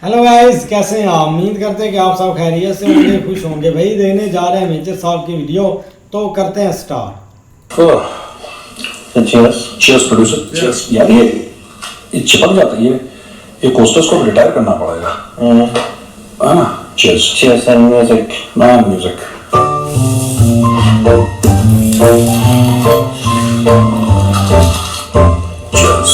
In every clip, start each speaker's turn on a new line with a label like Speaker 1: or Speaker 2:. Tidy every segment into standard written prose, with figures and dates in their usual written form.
Speaker 1: Hello guys, कैसे हैं आप? उम्मीद करते हैं कि आप सब खैरियत से होंगे, खुश होंगे। भाई देखने जा रहे हैं मेजर साहब की वीडियो, तो करते हैं start.
Speaker 2: Cheers cheers producer cheers. यार ये चिपक जाता है, ये कोस्टर्स को रिटायर करना पड़ेगा। है ना? Cheers
Speaker 3: Cheers and music.
Speaker 2: Man music. Cheers.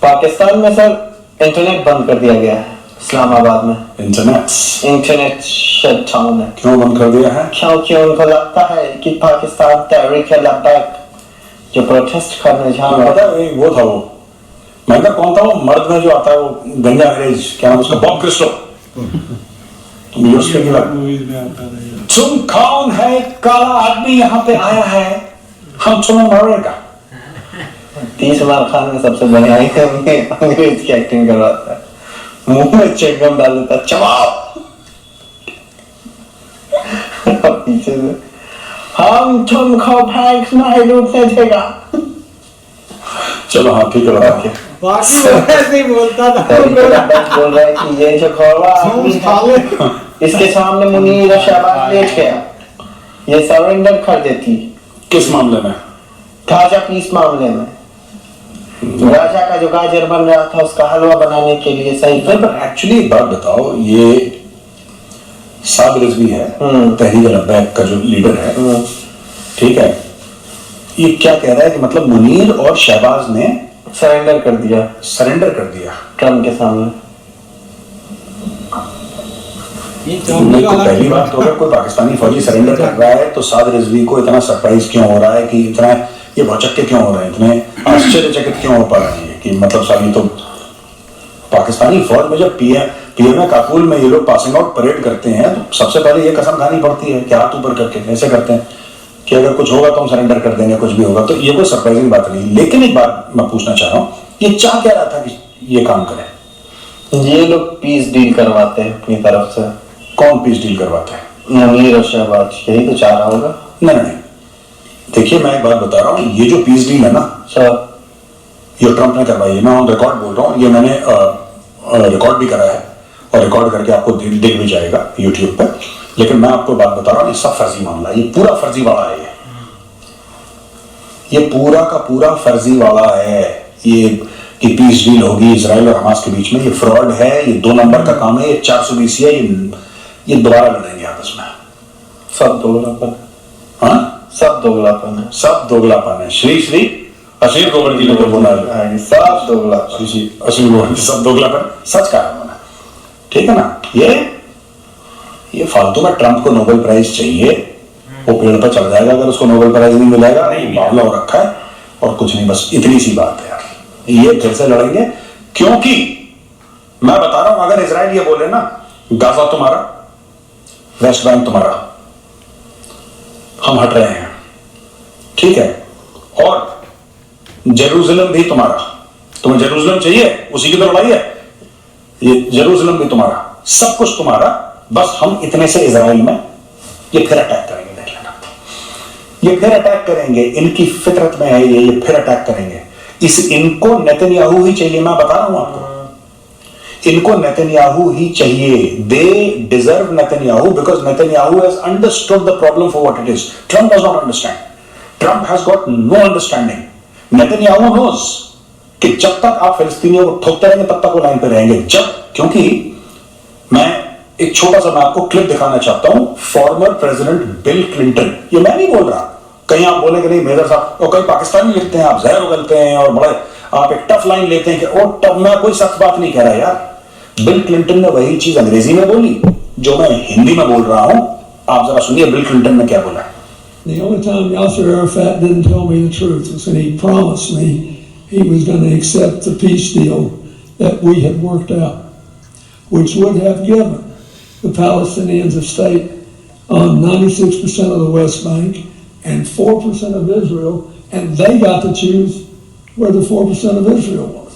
Speaker 3: Pakistan में सर इंटरनेट बंद कर दिया गया है इस्लामाबाद में। इंटरनेट शट डाउन है।
Speaker 2: क्यों बंद कर दिया है?
Speaker 3: क्योंकि उनको लगता है कि पाकिस्तान तहरीक लब्बैक जो प्रोटेस्ट करने जा रहा
Speaker 2: पता है वो था, वो मैं कौन था, वो मर्द में जो आता है, वो गंजा अंग्रेज, क्या नाम उसका, बॉब क्रिस्टो। तुम कौन है? काला आदमी यहाँ पे आया है, हम तुम्हें मारेगा।
Speaker 3: 30 बार खान में सबसे बढ़िया अंग्रेज की एक्टिंग करवाता है, मुंह में चेकगम डाल देता है, चबाओ पीछे से हम तुमको बैंक नहीं लूटने देगा।
Speaker 2: चलो हाँ ठीक है, बता के
Speaker 1: बाकी वो ऐसे ही बोलता था।
Speaker 3: बोल रहा है कि ये जो खोलवा आदमी इसके सामने मुनीर और शहबाज लेट गया, ये सरेंडर कर देती।
Speaker 2: किस मामले में?
Speaker 3: गाजा पीस मामले में। राजा का जो गाजर बन रहा था उसका हलवा बनाने के लिए सही।
Speaker 2: पर एक्चुअली एक बात बताओ, ये साद रिजवी है, तहरीक लब्बैक का जो लीडर है, ठीक है, ये क्या कह रहा है कि मतलब मुनीर और शहबाज ने
Speaker 3: सरेंडर कर दिया ट्रम्प के सामने।
Speaker 2: पहली बात तो अगर कोई पाकिस्तानी फौजी सरेंडर कर रहा है तो साद रिजवी को इतना सरप्राइज क्यों हो रहा है, कि इतना ये भौचक्के क्यों हो रहे हैं, इतने आश्चर्यचकित क्यों हो पा रहे हैं कि मतलब साली तो पाकिस्तानी फौज में जब पीएम काबुल में ये लोग पासिंग आउट परेड करते हैं तो सबसे पहले ये कसम खानी पड़ती है कि हाथ ऊपर करके ऐसे करते हैं कि अगर कुछ होगा तो हम सरेंडर कर देंगे, कुछ भी होगा। तो ये कोई सरप्राइजिंग बात नहीं। लेकिन एक बात मैं पूछना चाह रहा हूँ, ये चाह क्या रहा था कि ये काम करे?
Speaker 3: ये लोग पीस डील करवाते हैं अपनी तरफ से।
Speaker 2: कौन पीस डील करवाता है?
Speaker 3: मुनीर और शहबाज, यही तो चाह रहा होगा।
Speaker 2: नहीं, देखिए मैं एक बात बता रहा हूँ, ये जो पीस डील है ना
Speaker 3: सर,
Speaker 2: ये ट्रंप ने करवाई है। मैं ऑन रिकॉर्ड बोल रहा हूँ, ये मैंने रिकॉर्ड भी करा है और रिकॉर्ड करके आपको दिख भी जाएगा यूट्यूब पे। लेकिन मैं आपको बात बता रहा हूँ, ये सब फर्जी मामला है, ये पूरा फर्जी वाला है। ये पूरा का पूरा फर्जी वाला है। ये कि पीस डील होगी इजराइल और हमास के बीच में, ये फ्रॉड है, ये 2 नंबर का काम है, ये 420 है, ये दोबारा लड़ेंगे आपस में।
Speaker 3: सब दोगलापन।
Speaker 2: हाँ,
Speaker 3: सब दोगलापन है।
Speaker 2: श्री श्री अशीर गोवर्धन जी ने बोला है,
Speaker 3: सब दोगलापन।
Speaker 2: श्री श्री अशीर गोवर्धन, सब दोगलापन सच कहा उन्होंने, ठीक है ना? ये फालतू में ट्रंप को नोबेल प्राइज चाहिए, वो पेड़ पर चढ़ जाएगा अगर उसको नोबेल प्राइज नहीं मिलेगा। मामला हो रखा है और कुछ नहीं, बस इतनी सी बात है यार। ये फिर से लड़ेंगे क्योंकि मैं बता रहा हूं, अगर इजराइल ये बोले ना गाजा तुम्हारा, वेस्ट बैंक तुम्हारा, हम हट रहे हैं, ठीक है, और जेरूसलम भी तुम्हारा, तुम्हें जेरूसलम चाहिए, उसी की तो लड़ाई है, ये जेरूसलम भी तुम्हारा, सब कुछ तुम्हारा, बस हम इतने से इजराइल में ये फिर अटैक करेंगे, देख लेना, ये फिर अटैक करेंगे, इनकी फितरत में है ये फिर अटैक करेंगे। इनको नेतन्याहू ही चाहिए, मैं बता रहा हूं आपको, इनको नेतन्याहू ही चाहिए। They deserve Netanyahu because Netanyahu has understood the problem for what it is. Trump does not understand, Trump has got no understanding. Netanyahu knows कि जब तक आप फिलिस्तीनियों को ठोकते रहेंगे तब तक वो लाइन पे रहेंगे। क्योंकि मैं एक छोटा सा मैं आपको क्लिप दिखाना चाहता हूं, फॉर्मर प्रेसिडेंट बिल क्लिंटन, ये मैं नहीं बोल रहा, कहीं आप बोले कि नहीं मेजर साहब, और कहीं पाकिस्तानी लिखते हैं आप जहर उगलते हैं और बड़े आप एक टफ लाइन लेते हैं कि ओ टफ, मैं कोई सख्त बात नहीं कह रहा यार। बिल क्लिंटन ने वही चीज अंग्रेजी में बोली जो मैं हिंदी में बोल रहा हूं, आप जरा सुनिए बिल क्लिंटन ने क्या बोला।
Speaker 4: The only time Yasser Arafat didn't tell me the truth was when he promised me he was going to accept the peace deal that we had worked out, which would have given the Palestinians a state on 96% of the West Bank and 4% of Israel, and they got to choose where the 4% of Israel was.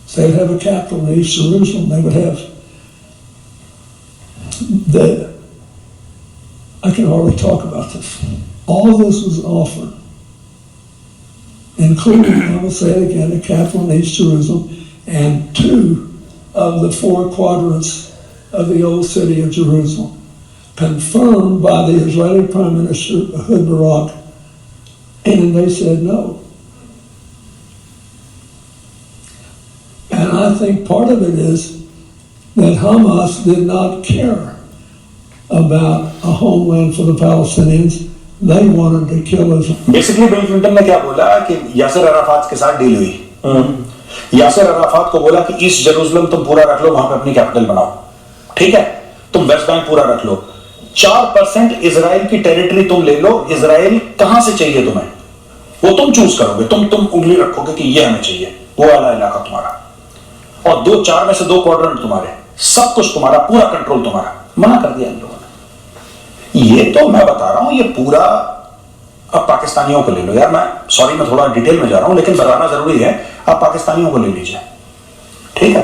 Speaker 4: So they'd have a capital in East Jerusalem. They would have I can hardly talk about this. All of this was offered, including, I will say it again, a capital in East Jerusalem and 2 of the four quadrants of the old city of Jerusalem, confirmed by the Israeli Prime Minister Ehud Barak, and they said no. And I think part of it is that Hamas did not care about a homeland for the Palestinians. They wanted to kill Israel.
Speaker 2: Basically bill Clinton ने क्या बोला कि Yasser Arafat के साथ deal हुई। Yasser Arafat को बोला कि ईस्ट जेरूसलम तुम पूरा रख लो, वहां पे अपनी कैपिटल बनाओ, ठीक है, तुम वेस्ट बैंक पूरा रख लो, 4% इजराइल की टेरिटरी तुम ले लो। इजराइल कहां से चाहिए तुम्हें, वो तुम चूज करोगे, तुम उंगली रखोगे कि ये हमें चाहिए, वो वाला इलाका तुम्हारा, और 4 में से 2 क्वाड्रेंट तुम्हारे, सब कुछ तुम्हारा, पूरा कंट्रोल तुम्हारा। मना कर दिया इन लोगों ने। ये तो मैं बता रहा हूं, ये पूरा अब पाकिस्तानियों को ले लो यार, मैं सॉरी मैं थोड़ा डिटेल में जा रहा हूं लेकिन बताना जरूरी है। आप पाकिस्तानियों को ले लीजिए, ठीक है,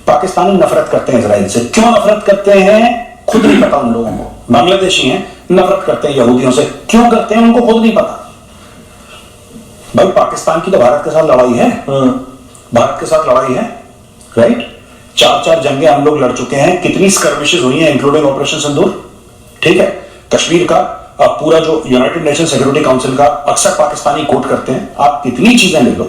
Speaker 2: पाकिस्तानी नफरत करते हैं इजराइल से। क्यों नफरत करते हैं खुद नहीं पता उन लोगों को। बांग्लादेशी हैं, नफरत करते हैं यहूदियों से, क्यों करते हैं उनको खुद नहीं पता। भाई पाकिस्तान की तो भारत के साथ लड़ाई है, भारत के साथ लड़ाई है, राइट। 4 जंगें हम लोग लड़ चुके हैं, कितनी स्कर्मिशेस हुई हैं इंक्लूडिंग ऑपरेशन सिंदूर, ठीक है। कश्मीर का पूरा जो यूनाइटेड नेशन सिक्योरिटी काउंसिल का अक्सर पाकिस्तानी कोट करते हैं। आप कितनी चीजें ले लो,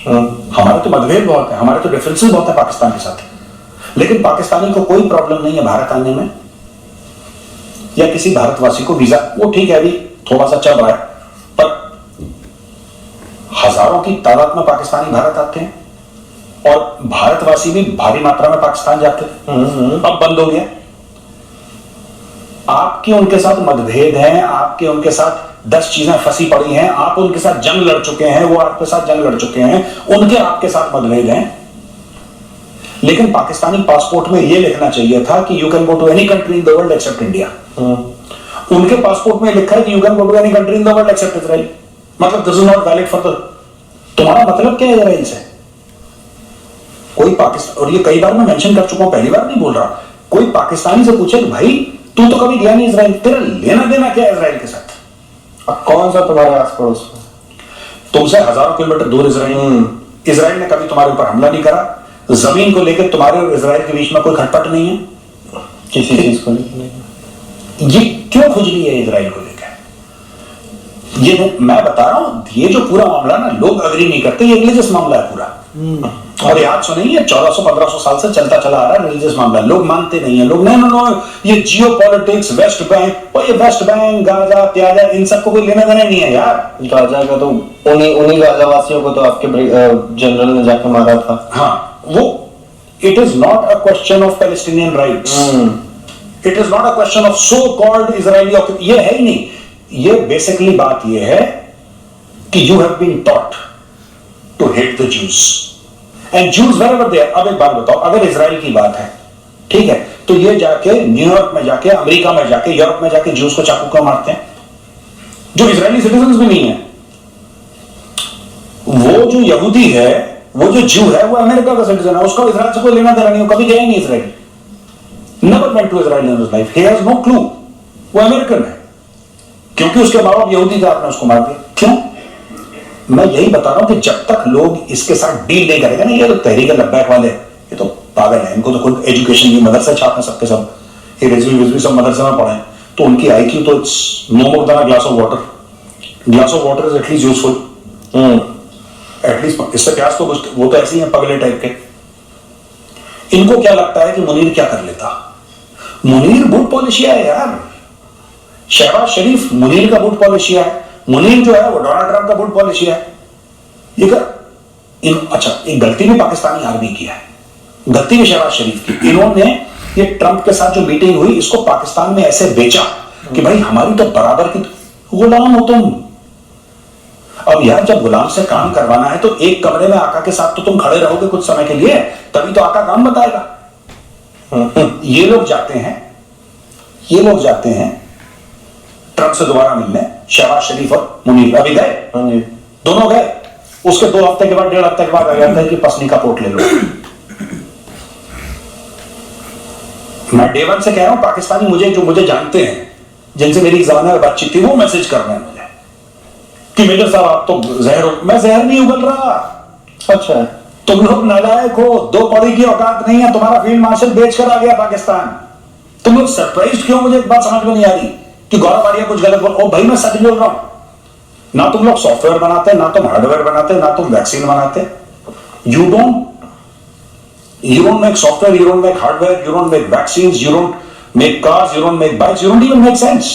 Speaker 2: हमारे तो मतभेद बहुत है, हमारे तो डिफरेंसेस बहुत है पाकिस्तान के साथ, लेकिन पाकिस्तानी को कोई प्रॉब्लम नहीं है भारत आने में, या किसी भारतवासी को वीजा, वो ठीक है अभी थोड़ा सा चल रहा है, पर हजारों की तादाद में पाकिस्तानी भारत आते हैं, और भारतवासी भी भारी मात्रा में पाकिस्तान जाते हैं। अब बंद हो गया। आपके उनके साथ मतभेद हैं, आपके उनके साथ 10 चीजें फंसी पड़ी हैं, आप उनके साथ जंग लड़ चुके हैं, वो आपके साथ जंग लड़ चुके हैं, उनके आपके साथ मतभेद हैं। लेकिन पाकिस्तानी पासपोर्ट में यह लिखना चाहिए था कि you can go to any country in the world except India. उनके पासपोर्ट में लिखा है कि you can go to any country in the world except Israel. मतलब this is not valid for the, तुम्हारा मतलब क्या है इजराइल से? कोई पाकिस्तान, और ये कई बार मैं मेंशन कर चुका हूं, पहली बार नहीं बोल रहा, कोई पाकिस्तानी से पूछे भाई तू तो कभी गया नहीं इजराइल, तेरा लेना देना क्या है इजराइल के साथ?
Speaker 3: अब कौन सा तुम्हारे आस पड़ोस में?
Speaker 2: तुमसे हजारों किलोमीटर दूर इजराइल। इजराइल ने कभी तुम्हारे ऊपर हमला नहीं करा, जमीन को लेकर तुम्हारे और इजराइल के बीच में कोई खटपट नहीं है,
Speaker 3: किसी चीज को नहीं।
Speaker 2: ये क्यों खुजली है इजराइल को लेकर? ये मैं बता रहा हूं, ये जो पूरा मामला ना, लोग अग्री नहीं करते, ये रिलीजियस मामला है पूरा। और याद सुनिए, 1400-1500 साल से चलता चला आ रहा है रिलीजियस मामला, लोग मानते नहीं है। लोग नहीं, ये जियो पॉलिटिक्स, वेस्ट बैंक, और ये वेस्ट बैंक, गाजा प्याजा, इन सबको कोई लेना देना नहीं है यार।
Speaker 3: गाजा का तो उन्हीं गाजा वासियों को तो आपके जनरल ने जाके मारा था।
Speaker 2: हाँ, वो it is not a question of Palestinian rights, it is not a question of so called Israeli, ये है ही नहीं। ये बेसिकली बात ये है कि you have been taught to hate the Jews and Jews wherever they are. अब एक बात बताओ, अगर इजराइल की बात है, ठीक है, तो ये जाके न्यूयॉर्क में जाके, अमेरिका में जाके, यूरोप में जाके ज्यूज को चाकू क्यों मारते हैं, जो इजरायली सिटीजन भी नहीं है? वो जो यहूदी है, वो जो ज्यू है, वो अमेरिका का सिटीजन है, उसका इजराइल से कोई लेना देना नहीं, हो कभी गया ही नहीं Israel, never went to Israel in his life, he has no clue. वो अमेरिकन है, क्योंकि उसके माँ बाप यहूदी थे, आपने उसको मार दिया। क्यों? मैं यही बता रहा हूं कि जब तक लोग इसके साथ डील नहीं करेंगे ना, ये लोग तहरीक लब्बैक वाले, ये तो पागल है, इनको तो खुद एजुकेशन की मदरसा छाप है सबके सब, ये रिजवी सब मदरसे में पढ़े, तो उनकी IQ तो it's no more than a glass of water. Glass of water is at least useful, at least इससे प्यास तो वो तो ऐसे ही है पगले टाइप के। इनको क्या लगता है कि मुनीर क्या कर लेता? मुनीर बूट पॉलिशिया है यार, शहबाज शरीफ मुनीर का बूट पॉलिशिया है, मुनीर जो है वो डोनाल्ड ट्रंप का बूट पॉलिशिया है। ये अच्छा, एक गलती भी पाकिस्तानी आर्मी की है, गलती भी शहबाज शरीफ की। इन्होंने ये ट्रंप के साथ जो मीटिंग हुई, इसको पाकिस्तान में ऐसे बेचा कि भाई हमारी तो बराबर की गुलाम हो तुम। अब यार जब गुलाम से काम करवाना है तो एक कमरे में आका के साथ तो तुम खड़े रहोगे कुछ समय के लिए, तभी तो आका काम बताएगा। ये लोग जाते हैं ट्रंप से दोबारा मिलने, शहबाज शरीफ और मुनीर अभी गए, दोनों गए। उसके 2 हफ्ते के बाद, 1.5 हफ्ते के बाद आ जाता है कि पसनी का पोर्ट ले लो। मैं डे 1 से कह रहा हूं, पाकिस्तानी मुझे जानते हैं, जिनसे मेरी ज़माने में बातचीत थी, वो मैसेज कर रहे हैं मुझे कि मेजर साहब आप तो जहर हो। मैं जहर नहीं उगल रहा।
Speaker 3: अच्छा,
Speaker 2: तुम लोग नालायक हो, 2 कौड़ी की औकात नहीं है, तुम्हारा फील्ड मार्शल बेच कर आ गया पाकिस्तान। तुम लोग सरप्राइज क्यों? मुझे एक बात समझ में नहीं आ रही कि गौरव आर्या कुछ गलत बोल। ओ भाई मैं सच बोल रहा हूं, ना तुम लोग सॉफ्टवेयर बनाते, ना तुम हार्डवेयर बनाते, ना तुम वैक्सीन बनाते। You don't make software, you don't make hardware, you don't make vaccines, you don't make cars, you don't make bikes, you don't even make sense.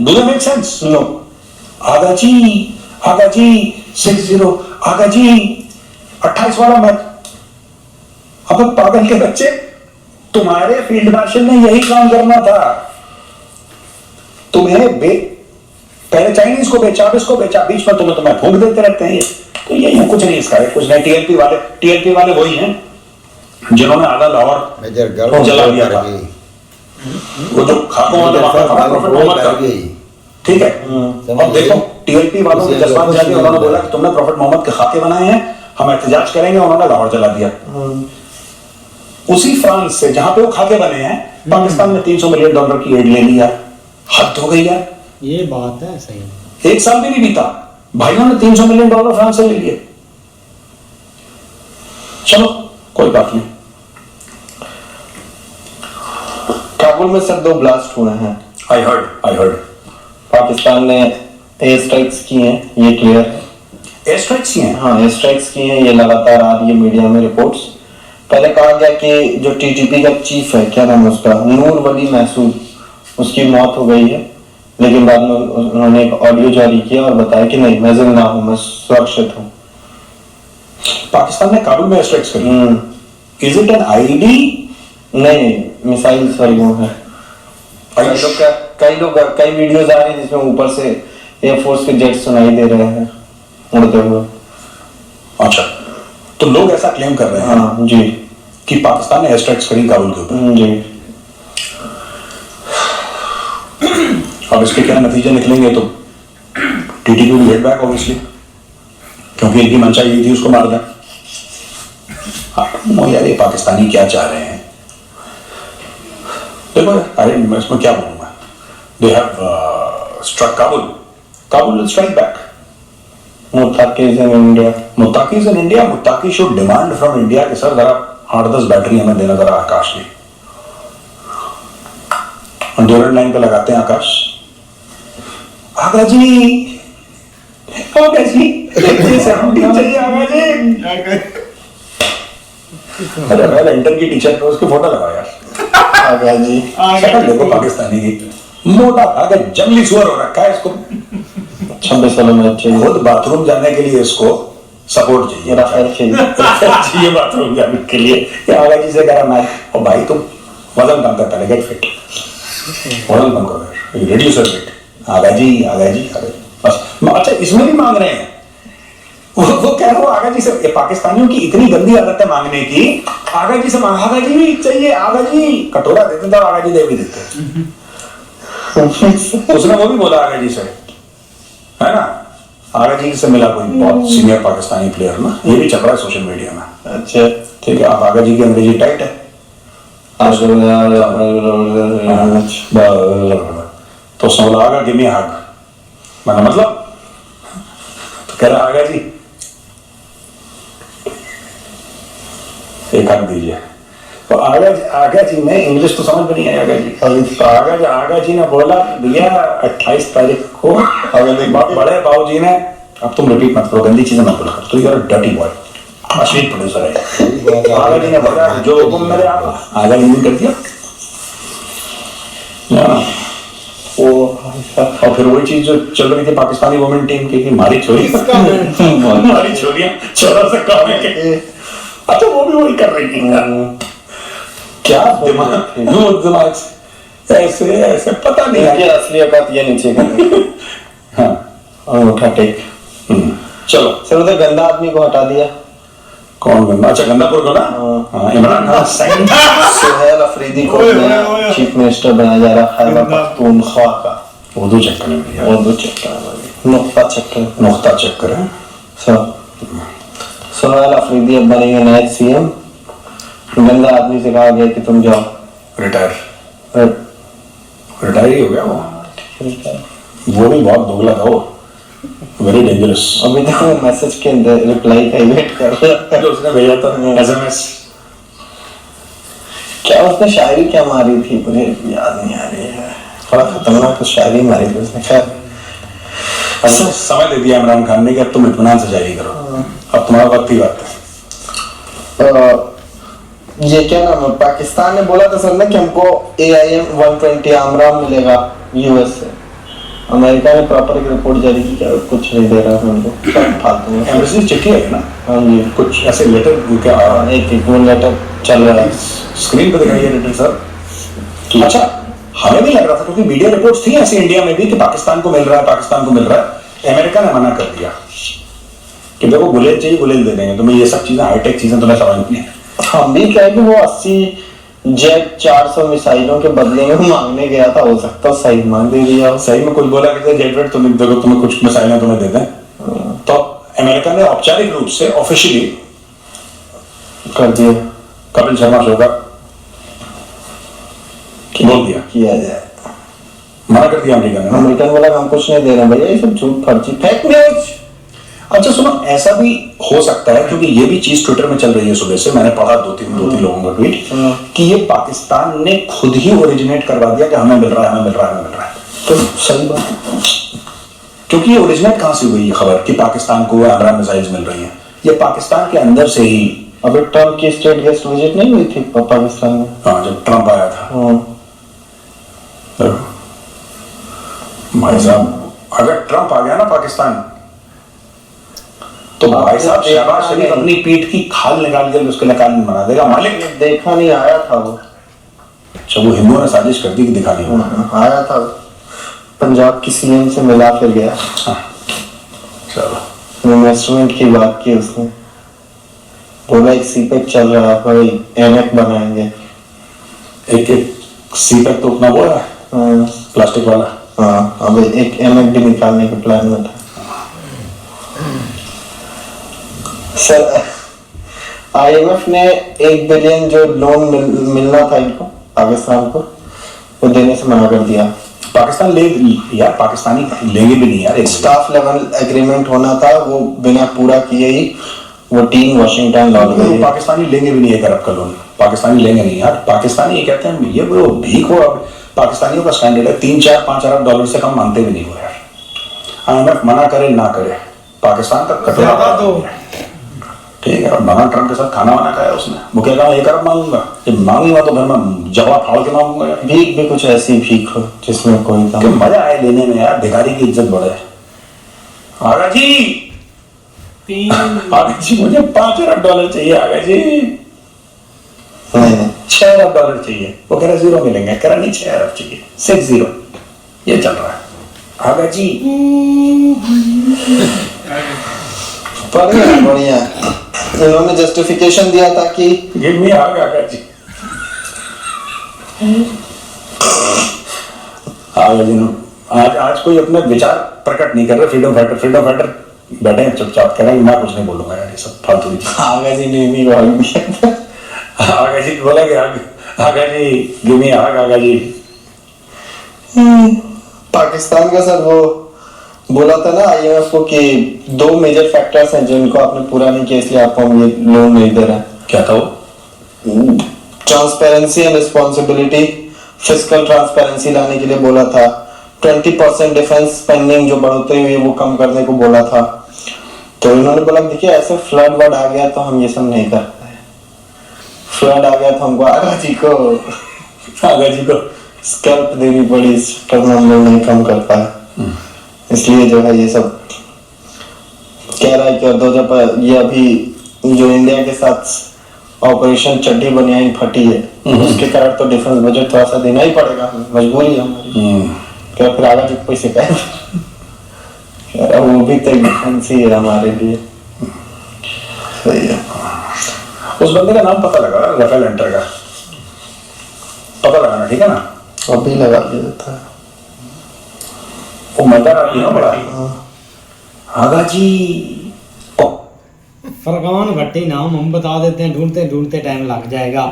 Speaker 2: Do they make sense?
Speaker 3: No.
Speaker 2: आगा जी 6-0, आगा जी 28 वाला match. अब पागल के बच्चे, तुम्हारे field marshal ने यही काम करना था। तुम्हें पहले चाइनीज को बेचा, अब इसको बेचा, बीच में तुम्हें फूंक देते रहते हैं ये। तो ये कुछ नहीं इसका है, कुछ नहीं। टीएलपी वाले वही हैं जिन्होंने आधा लाहौर जला दिया था। वो जो खाकों वाले प्रॉफिट मोहम्मद का, ठीक है। अब देखो टीएलपी वालों ने जज्बात जाके उन्होंने बोला कि तुमने प्रॉफिट मोहम्मद के खाके बनाए हैं, हम एहतजाज करेंगे, उन्होंने लाहौर जला दिया। उसी फ्रांस से जहां पे वो खाके बने हैं, पाकिस्तान ने $300 मिलियन की एड ले लिया। हद हो गई यार,
Speaker 1: ये बात है सही।
Speaker 2: 1 साल भी नहीं बीता, भाइयों ने $300 मिलियन फ्रांस से ले लिए। चलो कोई बात नहीं।
Speaker 3: काबुल में सर 2 ब्लास्ट हुए हैं।
Speaker 2: आई हर्ड
Speaker 3: पाकिस्तान ने एयर स्ट्राइक्स की हैं, ये क्लियर है।
Speaker 2: एयर स्ट्राइक्स ही हैं।
Speaker 3: हाँ, एयर स्ट्राइक्स की हैं, ये लगातार आ रही है मीडिया में रिपोर्ट्स। पहले कहा गया कि जो टीटीपी का चीफ है, क्या नाम है उसका, नूर वली महसूद, उसकी मौत हो गई है। लेकिन बाद में उन्होंने एक ऑडियो जारी किया और बताया कि नहीं, मैं जिंदा हूं, मैं सुरक्षित हूं।
Speaker 2: पाकिस्तान ने काबुल में एयर स्ट्राइक्स करी। Is it an ID?
Speaker 3: नहीं, मिसाइल सॉरी वो है। कई वीडियोस आ रही हैं जिसमें ऊपर से एयरफोर्स के जेट सुनाई दे रहे हैं उड़ते हुए।
Speaker 2: अच्छा, तो लोग ऐसा क्लेम कर रहे हैं।
Speaker 3: हाँ जी,
Speaker 2: कि पाकिस्तान ने एयर स्ट्राइक्स करी काबुल के ऊपर।
Speaker 3: जी।
Speaker 2: अब इसके क्या नतीजे निकलेंगे, तो TTP will get back obviously, क्योंकि इनकी मंशा यही थी उसको मार दें। हाँ यार, ये पाकिस्तानी क्या चाह रहे हैं? देखो, अरे मैं इसमें क्या बोलूंगा। They have struck Kabul will strike back.
Speaker 3: Muttaqi's in India,
Speaker 2: Muttaqi should demand from India कि सर जरा 8-10 बैटरी हमें देना जरा आकाश की। ड्यूरल लाइन पे लगाते हैं आकाश। आगा जी चाहिए आगा जी। अरे मैं इंटर की टीचर पे उसकी फोटो लगाओ यार।
Speaker 3: आगा जी,
Speaker 2: शक्ल देखो पाकिस्तानी की, मोटा आगे जंगली सुअर हो रखा है इसको।
Speaker 3: 26 सालों में चाहिए।
Speaker 2: खुद बाथरूम जाने के लिए इसको सपोर्ट चाहिए,
Speaker 3: राफेल
Speaker 2: चाहिए बाथरूम जाने के लिए। आगा जी से कह रहा मैं, और भाई तुम वजन कम कर, पहले गेट फिट, वजन कम करो, रिड्यूस वेट। आगा जी बस। अच्छा, इसमें भी मांग रहे हैं। वो कह रहा हूँ आगा जी से, पाकिस्तानियों की इतनी गंदी आदत है मांगने की। आगा जी से मांग, आगा जी भी चाहिए, आगा जी कटोरा देते थे, आगा जी दे भी देते। उसने वो भी बोला आगा जी से, है ना। आगा जी से मिला कोई बहुत सीनियर पाकिस्तानी प्लेयर ना, ये भी चल रहा है सोशल मीडिया में।
Speaker 3: अच्छा,
Speaker 2: ठीक है, आप आगा जी की अंग्रेजी टाइट है तो उसने बोला आगा गिव मी अ हग। मैंने मतलब, तो कह रहा आगा जी एक हग दीजिए। तो आगा जी में इंग्लिश तो समझ में नहीं आई आगा जी। तो आगा जी ने बोला भैया 28 तारीख को बड़े बाबू जी ने, अब तुम रिपीट मत करो, गंदी चीजें मत बोला कर, तो यार डर्टी बॉय अश्लील प्रोड्यूसर है। आगा जी ने बोला जो हुक्म मेरे आगा जी ने कर दिया। और फिर वही चीज जो चल रही थी पाकिस्तानी वुमेन टीम की, मारी छोरियां छोरों से काम है। अच्छा, वो भी वही कर रही थी। क्या दिमाग ऐसे पता नहीं है।
Speaker 3: असली औकात ये नीचे कर। हाँ, उठा टेक।
Speaker 2: चलो
Speaker 3: सर, उधर गंदा आदमी को हटा दिया।
Speaker 2: कौन गंदा? अच्छा, गंदापुर को ना, इमरान खान
Speaker 3: सुहेल अफरीदी को चीफ मिनिस्टर बनाया जा रहा है खैबर पख्तूनख्वा का।
Speaker 2: उर्दू चक्कर में भैया,
Speaker 3: उर्दू चक्कर, नुक्ता चक्कर
Speaker 2: है।
Speaker 3: सुहेल अफरीदी अब बनेंगे नए सीएम। गंदा आदमी से कहा गया कि तुम जाओ
Speaker 2: रिटायर ही हो गया वो भी बहुत दोगला था वो। Very dangerous.
Speaker 3: अभी तक वो मैसेज के रिप्लाई का ही वेट कर रहा है
Speaker 2: जो उसने भेजा था SMS।
Speaker 3: क्या उसने शायरी क्या मारी थी मुझे याद नहीं आ रही है, थोड़ा खतरनाक शायरी मारी थी उसने। खैर
Speaker 2: अब समय दे दिया इमरान खान ने कि अब तुम इत्मीनान से जारी करो, अब तुम्हारा वक्त ही वक्त है।
Speaker 3: ये क्या नाम है, पाकिस्तान ने बोला था सर ने कि हमको AIM 120 आमराम मिलेगा US से। अमेरिका ने प्रॉपर एक रिपोर्ट जारी की, क्या कुछ नहीं दे रहा है हमको, सब फालतू में।
Speaker 2: एम्बेसी चिट्ठी है ना?
Speaker 3: हाँ जी,
Speaker 2: कुछ ऐसे लेटर क्या
Speaker 3: एक लेटर चल रहा है,
Speaker 2: स्क्रीन पे दिखाइए लेटर सर। अच्छा, हमें भी लग रहा था क्योंकि मीडिया रिपोर्ट्स थी ऐसे इंडिया में भी कि पाकिस्तान को मिल रहा है, पाकिस्तान को मिल रहा है। अमेरिका ने मना कर दिया कि देखो बुलेट चाहिए, बुलेट दे देंगे तुम्हें, ये सब चीजें हाईटेक चीजें तुम्हें समझ नहीं है।
Speaker 3: हम भी कहे कि वो 80 जेट 400 मिसाइलों के बदले में मांगने गया था, हो सकता है सही मांग दे दिया हो।
Speaker 2: सही में कुछ बोला कि जेट वेट तुम्हें देखो, तुम्हें कुछ मिसाइलें तुम्हें दे दें। तो अमेरिका ने औपचारिक रूप से ऑफिशियली
Speaker 3: कर दिया,
Speaker 2: कपिल शर्मा शो का बोल दिया,
Speaker 3: किया जाए।
Speaker 2: मना कर दिया अमेरिका ने।
Speaker 3: अमेरिकन बोला हम कुछ नहीं दे रहे भैया, ये सब झूठ फर्जी फेक न्यूज।
Speaker 2: अच्छा सुनो, ऐसा भी हो सकता है क्योंकि ये भी चीज ट्विटर में चल रही है सुबह से, मैंने पढ़ा दो तीन लोगों का ट्वीट कि ये पाकिस्तान ने खुद ही ओरिजिनेट करवा दिया कि हमें मिल रहा है, हमें मिल रहा है, हमें मिल रहा है।
Speaker 3: तो सही बात,
Speaker 2: क्योंकि ये ओरिजिनेट कहां से हुई ये खबर कि पाकिस्तान को आमराम मिसाइल्स मिल रही हैं? ये पाकिस्तान के अंदर से ही।
Speaker 3: अभी ट्रम्प की स्टेट गेस्ट विजिट नहीं हुई थी पाकिस्तान में?
Speaker 2: हाँ, जब ट्रम्प आया था। भाई साहब, अगर ट्रम्प आ गया ना पाकिस्तान, तो भाई साहब शहबाज शरीफ अपनी पीठ की खाल निकाल के उसके निकाल बना देगा मालिक।
Speaker 3: देखा नहीं, आया था वो।
Speaker 2: अच्छा, वो हिंदुओं ने साजिश कर दी कि दिखा नहीं।
Speaker 3: आया था, पंजाब की CM से मिला, फिर गया।
Speaker 2: चलो,
Speaker 3: इन्वेस्टमेंट की बात की उसने, बोला एक CPEC चल रहा है भाई, NF बनाएंगे।
Speaker 2: एक CPEC तो उतना वो है प्लास्टिक वाला।
Speaker 3: हाँ, अब एक MF भी निकालने के प्लान में था सर। IMF ने 1 बिलियन जो लोन मिलना था इनको पाकिस्तान को, वो देने से मना कर दिया।
Speaker 2: पाकिस्तान ले यार, पाकिस्तानी लेंगे भी नहीं यार।
Speaker 3: स्टाफ लेवल एग्रीमेंट होना था, वो बिना पूरा किए ही वो टीम वाशिंगटन लौट गई।
Speaker 2: पाकिस्तानी लेंगे भी नहीं 1 अरब का लोन, पाकिस्तानी लेंगे नहीं यार। पाकिस्तानी ये कहते हैं ये वो भीख हो। अब पाकिस्तानियों का स्टैंडर्ड है 3-4-5 अरब डॉलर से कम मानते भी नहीं हो यार। IMF मना करे ना करे, पाकिस्तान का कटोरा तो ठीक है। बना ट्रम्प के साथ खाना वाना खाया उसने, वो कह रहा 1 अरब मांगूंगा, जब मांगूंगा तो फिर मैं जवा फाड़ के मांगूंगा यार।
Speaker 3: भीख भी कुछ ऐसी भीख हो जिसमें कोई
Speaker 2: मजा आए लेने में यार, भिखारी की इज्जत बढ़े। आगा जी 3 मुझे 5 अरब डॉलर चाहिए आगा जी।
Speaker 3: नहीं
Speaker 2: 6 अरब डॉलर चाहिए। वो कह रहा 0 मिलेंगे, कह रहा नहीं 6 अरब चाहिए, 6-0 ये चल रहा है आगा जी।
Speaker 3: बढ़िया इन्होंने जस्टिफिकेशन दिया था कि
Speaker 2: गिव मी आगा जी। आगा जी आज कोई अपने विचार प्रकट नहीं कर रहे। फ्रीडम फाइटर बैठे हैं चुपचाप, कह रहे हैं मैं कुछ नहीं बोलूंगा यार, ये सब फालतू की।
Speaker 3: आगा जी ने नहीं बोला,
Speaker 2: आगा जी बोला कि आगा जी गिव मी आगा जी।
Speaker 3: पाकिस्तान का सर वो बोला था ना IMF को कि 2 मेजर फैक्टर्स हैं जिनको आपने पूरा नहीं किया, इसलिए आपको हम ये लोन नहीं दे रहे हैं।
Speaker 2: क्या था वो?
Speaker 3: Transparency and responsibility, fiscal transparency लाने के लिए बोला था। 20% डिफेंस स्पेंडिंग जो बढ़ोतरी हुई है वो कम करने को बोला था। तो इन्होंने बोला देखिए ऐसे फ्लड वर्ड आ गया तो हम ये सब नहीं करते। फ्लड आ गया तो हमको आगा जी को स्कैल्प देनी पड़ी, इस टर्म हम लोग नहीं कम कर पाए, इसलिए जो है ये सब कह रहा है कि दो जब ये अभी जो इंडिया के साथ ऑपरेशन चड्डी बनियाइन फटी है उसके कारण तो डिफेंस बजट थोड़ा सा देना ही पड़ेगा, मजबूरी है हमारी। क्या फिर आगे जो पैसे कहे वो भी तो डिफेंस ही है हमारे लिए। सही है।
Speaker 2: उस बंदे का नाम पता लगा, राफेल एंटर का पता लगाना, ठीक है ना?
Speaker 3: अभी लगा दिया जाता है
Speaker 2: वो मजा आती है बड़ा। आगा जी
Speaker 1: फरगान भट्टी नाम हम बता देते हैं, ढूंढते ढूंढते टाइम लग जाएगा।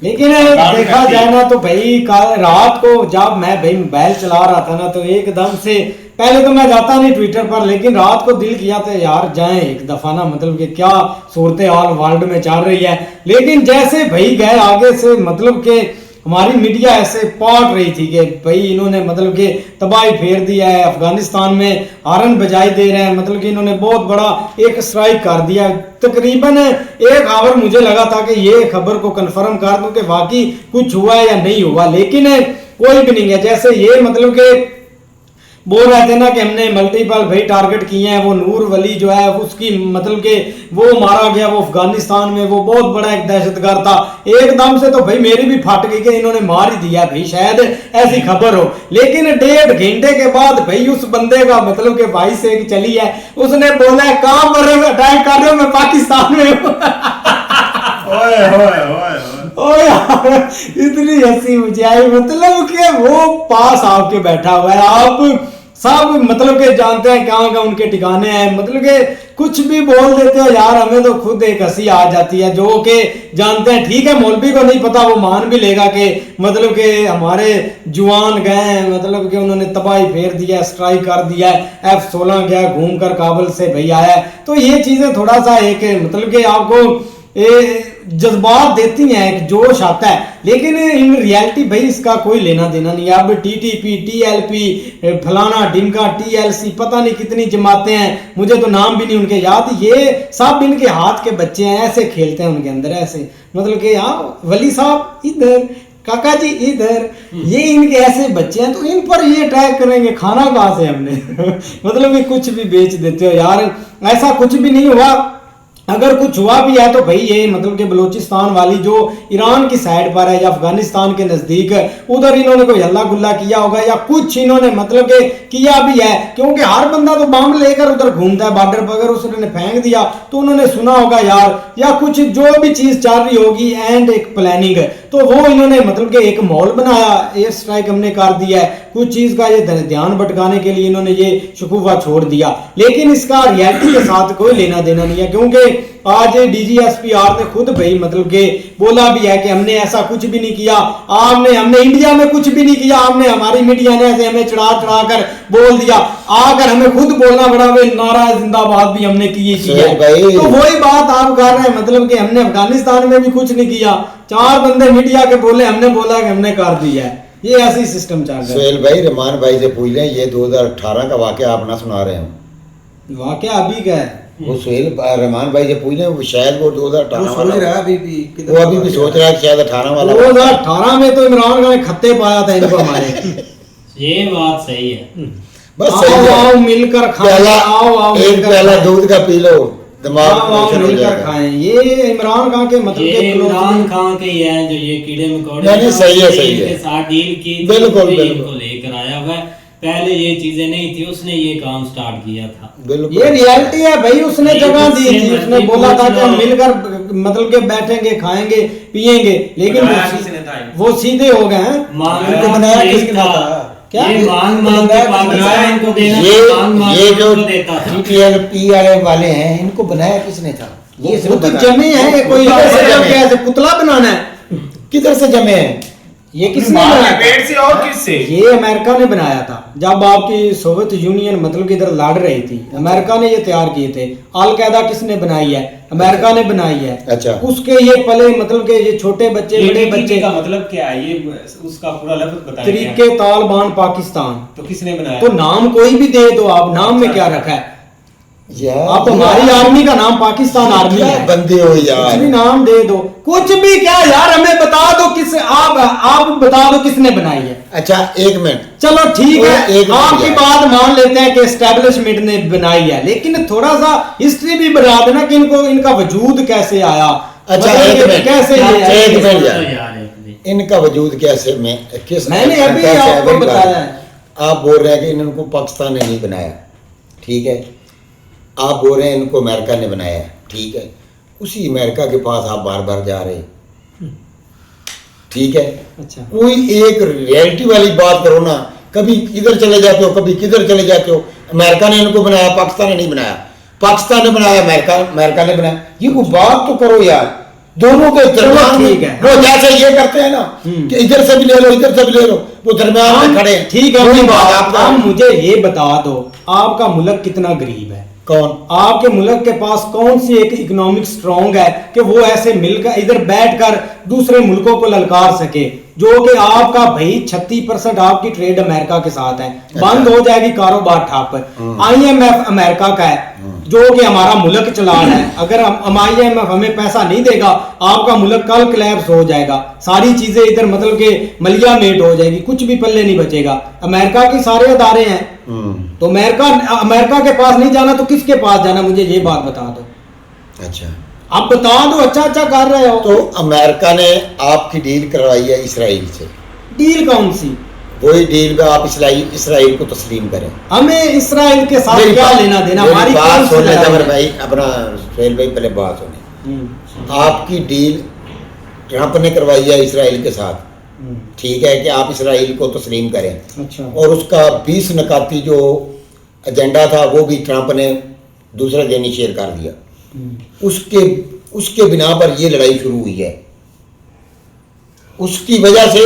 Speaker 1: लेकिन देखा जाए ना तो भाई कल रात को जब मैं भाई मोबाइल चला रहा था ना तो एकदम से, पहले तो मैं जाता नहीं ट्विटर पर, लेकिन रात को दिल किया था यार जाएं एक दफा ना, मतलब कि क्या सूरत हाल वर्ल्ड में चल रही है। लेकिन जैसे भाई गए आगे से, मतलब कि हमारी मीडिया ऐसे पाट रही थी कि भाई इन्होंने मतलब कि तबाही फेर दिया है, अफगानिस्तान में हारन बजाई दे रहे हैं, मतलब कि इन्होंने बहुत बड़ा एक स्ट्राइक कर दिया। तकरीबन एक आवर मुझे लगा था कि ये खबर को कंफर्म कर दूं कि वाकई कुछ हुआ है या नहीं हुआ, लेकिन कोई भी नहीं है। जैसे ये मतलब कि बोल रहे थे ना कि हमने मल्टीपल भाई टारगेट किए हैं, वो नूर वली जो है उसकी मतलब कि वो मारा गया, वो अफगानिस्तान में वो बहुत बड़ा एक दहशतगर्द था। एकदम से तो भाई मेरी भी फट गई कि इन्होंने मार ही दिया भाई, शायद ऐसी खबर हो। लेकिन 1.5 घंटे के बाद भाई उस बंदे का मतलब कि भाई से एक चली है, उसने बोला है कहां पर अटैक कर रहे हो, मैं पाकिस्तान में हूं। ओ यार इतनी हंसी मुझे आई, मतलब कि वो पास आके बैठा हुआ है, आप सब मतलब कि जानते हैं कहाँ कहाँ उनके ठिकाने हैं, मतलब कि कुछ भी बोल देते हो यार, हमें तो खुद एक हंसी आ जाती है। जो कि जानते हैं ठीक है, मौलवी को नहीं पता, वो मान भी लेगा कि मतलब कि हमारे जवान गए, मतलब कि उन्होंने तबाही फेर दिया, स्ट्राइक कर दिया, F-16 गया घूम कर काबुल से भाई आया। तो ये चीजें थोड़ा सा एक मतलब कि आपको जज्बात देती हैं, एक जोश आता है, लेकिन इन रियलिटी भाई इसका कोई लेना देना नहीं है। अब TTP, TLP, फलाना ढिमका, TLC, पता नहीं कितनी जमातें हैं, मुझे तो नाम भी नहीं उनके याद, ये सब इनके हाथ के बच्चे हैं, ऐसे खेलते हैं उनके अंदर, ऐसे मतलब कि हाँ वली साहब इधर, काका जी इधर, ये इनके ऐसे बच्चे हैं, तो इन पर ये अटैक करेंगे, खाना कहाँ से हमने मतलब कि कुछ भी बेच देते हो यार, ऐसा कुछ भी नहीं हुआ। अगर कुछ हुआ भी है तो भाई ये मतलब कि बलूचिस्तान वाली जो ईरान की साइड पर है या अफगानिस्तान के नजदीक है, उधर इन्होंने कोई हल्ला गुल्ला किया होगा या कुछ इन्होंने मतलब कि किया भी है, क्योंकि हर बंदा तो बम लेकर उधर घूमता है बॉर्डर पर, अगर उसने फेंक दिया तो उन्होंने सुना होगा यार, या कुछ जो भी चीज चल रही होगी एंड एक प्लानिंग, तो वो इन्होंने मतलब कि एक मॉल बनाया, एयर स्ट्राइक हमने कर दिया है, कुछ चीज का ये ध्यान भटकाने के लिए इन्होंने ये शकूफा छोड़ दिया, लेकिन इसका रियलिटी के साथ कोई लेना देना नहीं है। क्योंकि आज DGSPR ने खुद भाई मतलब के बोला भी है कि हमने ऐसा कुछ भी नहीं किया, हमने इंडिया में कुछ भी नहीं किया, हमने हमारी मीडिया ने ऐसे हमें चढ़ा कर बोल दिया, आकर हमें खुद बोलना पड़ा वे नारा जिंदाबाद भी हमने किए तो वही बात आप कर रहे हैं, मतलब कि हमने अफगानिस्तान में भी कुछ नहीं किया, 4 बंदे मीडिया के बोले, हमने बोला कि हमने कर दिया है, ये ऐसी सिस्टम चल रहा है।
Speaker 5: सुहेल भाई रहमान भाई से पूछ लें, ये 2018 का वाकया आप ना सुना रहे हो,
Speaker 1: वाकया अभी का है,
Speaker 5: वो सुहेल रहमान भाई से पूछ लें, वो शायद वो 2018 वाला
Speaker 6: रहा अभी भी,
Speaker 5: वो अभी भी सोच रहा है शायद 18 वाला।
Speaker 1: 2018 में तो इमरान खान ने खत्ते पाया था इनको हमारे
Speaker 7: ये बात सही है,
Speaker 5: बस
Speaker 1: आओ मिलकर खाएं, आओ
Speaker 5: एक प्याला दूध का पी लो, दिमाग
Speaker 1: मिलकर खाएं, ये इमरान खान के मतलब
Speaker 7: ये इमरान खान के ही है जो ये कीड़े मकोड़े
Speaker 5: नहीं, सही है, सही है,
Speaker 7: इनके साथ डील की,
Speaker 5: बिल्कुल
Speaker 7: इनको लेकर आया हुआ है, पहले ये चीजें नहीं थी, उसने ये काम स्टार्ट किया था,
Speaker 1: ये रियलिटी है भाई, उसने जगह दी थी, उसने बोला था कि हम मिलकर मतलब के बैठेंगे खाएंगे पिएंगे, लेकिन वो सीधे हो गए हैं।
Speaker 6: बनाया किसने था?
Speaker 1: क्या
Speaker 7: ये मांग के पाकिस्तान को देना,
Speaker 5: ये जो
Speaker 7: देता था,
Speaker 5: TTLP वाले हैं, इनको बनाया किसने था? ये
Speaker 1: वो तो जमे हैं, कोई कैसे पुतला बनाना है,
Speaker 5: किधर से जमे हैं?
Speaker 1: ये किसने बनाया?
Speaker 6: पेट से और किससे?
Speaker 1: ये अमेरिका ने बनाया था, जब आपकी सोवियत यूनियन मतलब कि इधर लड़ रही थी, अमेरिका ने ये तैयार किए थे। अल कायदा किसने बनाई है? अमेरिका ने बनाई है।
Speaker 5: अच्छा,
Speaker 1: उसके ये पले मतलब के ये छोटे बच्चे बड़े बच्चे
Speaker 6: का मतलब क्या है, ये उसका पूरा लफ्ज बताइए।
Speaker 1: तरीके तालिबान पाकिस्तान,
Speaker 6: तो किसने बनाया?
Speaker 1: तो नाम कोई भी दे दो आप, नाम में क्या रखा है
Speaker 5: यार
Speaker 1: आप? हमारी आर्मी का नाम पाकिस्तान आर्मी
Speaker 5: क्या
Speaker 1: है,
Speaker 5: बंदे हो
Speaker 1: कुछ
Speaker 5: यार,
Speaker 1: भी नाम दे दो, कुछ भी क्या यार, हमें बता दो किस आप बता दो किसने बनाई है।
Speaker 5: अच्छा एक मिनट,
Speaker 1: चलो ठीक है,
Speaker 5: एक मिनट
Speaker 1: आपकी
Speaker 5: यार।
Speaker 1: बात मान लेते हैं कि एस्टेब्लिशमेंट ने बनाई है, लेकिन थोड़ा सा हिस्ट्री भी बता देना कि इनको इनका वजूद कैसे आया।
Speaker 5: अच्छा,
Speaker 1: मतलब
Speaker 5: एक
Speaker 1: ये
Speaker 5: मिनट,
Speaker 1: कैसे ये आया?
Speaker 5: एक मिनट
Speaker 7: यार,
Speaker 5: यार, इनका वजूद कैसे में किस
Speaker 1: मैंने अभी
Speaker 5: कैसे
Speaker 1: आपको
Speaker 5: अभी
Speaker 1: बताया है।
Speaker 5: आप बोल रहे हैं कि इनको पाकिस्तान ने नहीं बनाया, ठीक है, आप बोल रहे हैं इनको अमेरिका ने बनाया, ठीक है, उसी अमेरिका के पास आप बार बार जा रहे हैं, ठीक है,
Speaker 1: अच्छा
Speaker 5: कोई एक रियलिटी वाली बात करो ना, कभी इधर चले जाते हो कभी किधर चले जाते हो। अमेरिका ने इनको बनाया, पाकिस्तान ने नहीं बनाया, पाकिस्तान ने बनाया, अमेरिका ने बनाया, ये कोई बात तो करो यार। दोनों के दरमियान में,
Speaker 1: ठीक है।
Speaker 5: वो जैसे ये करते हैं ना कि इधर से भी ले लो इधर से भी ले लो, वो दरमियान में खड़े हैं।
Speaker 1: ठीक है,
Speaker 5: वही
Speaker 1: वही
Speaker 5: बात
Speaker 1: बात।
Speaker 5: आपका।
Speaker 1: आप मुझे ये बता दो, आपका मुल्क कितना गरीब है?
Speaker 5: कौन?
Speaker 1: आपके मुल्क के पास कौन सी एक इकोनॉमिक स्ट्रॉन्ग है कि वो ऐसे मिलकर इधर बैठकर दूसरे मुल्कों को ललकार सके? जो कि आपका भाई 36% आपकी ट्रेड अमेरिका के साथ है, बंद हो जाएगी, कारोबार ठप। IMF अमेरिका का है जो कि हमारा मुल्क चला रहा है। अगर हम IMF हमें पैसा नहीं देगा, आपका मुल्क कल कोलैप्स हो जाएगा, सारी चीजें इधर मतलब के मलिया मेट हो जाएगी, कुछ भी पल्ले नहीं बचेगा। अमेरिका के सारे अदारे हैं, तो अमेरिका के पास नहीं जाना तो किसके पास जाना? मुझे ये बात बता दो।
Speaker 5: अच्छा,
Speaker 1: आप बता दो, अच्छा कर रहे हो
Speaker 5: तो अमेरिका ने आपकी डील करवाई है इसराइल से।
Speaker 1: डील कौन सी?
Speaker 5: वही डील में आप इसराइल को तस्लीम करें।
Speaker 1: हमें इसराइल के साथ
Speaker 5: मेरी
Speaker 1: क्या
Speaker 5: बात-
Speaker 1: लेना देना?
Speaker 5: मेरी
Speaker 1: हमारी
Speaker 5: बात
Speaker 1: कौन सी
Speaker 5: सुन ले
Speaker 1: लड़ाई
Speaker 5: जबर
Speaker 1: है?
Speaker 5: भाई, अपना सुहेल भाई पहले बात सुने। आपकी डील ट्रंप ने करवाई है इसराइल के साथ, ठीक है, कि आप इसराइल को तस्लीम करें।
Speaker 1: अच्छा,
Speaker 5: और उसका 20 नकाती जो एजेंडा था वो भी ट्रंप ने दूसरे दिन ही शेयर कर दिया। उसके बिना पर ये लड़ाई शुरू हुई है, उसकी वजह से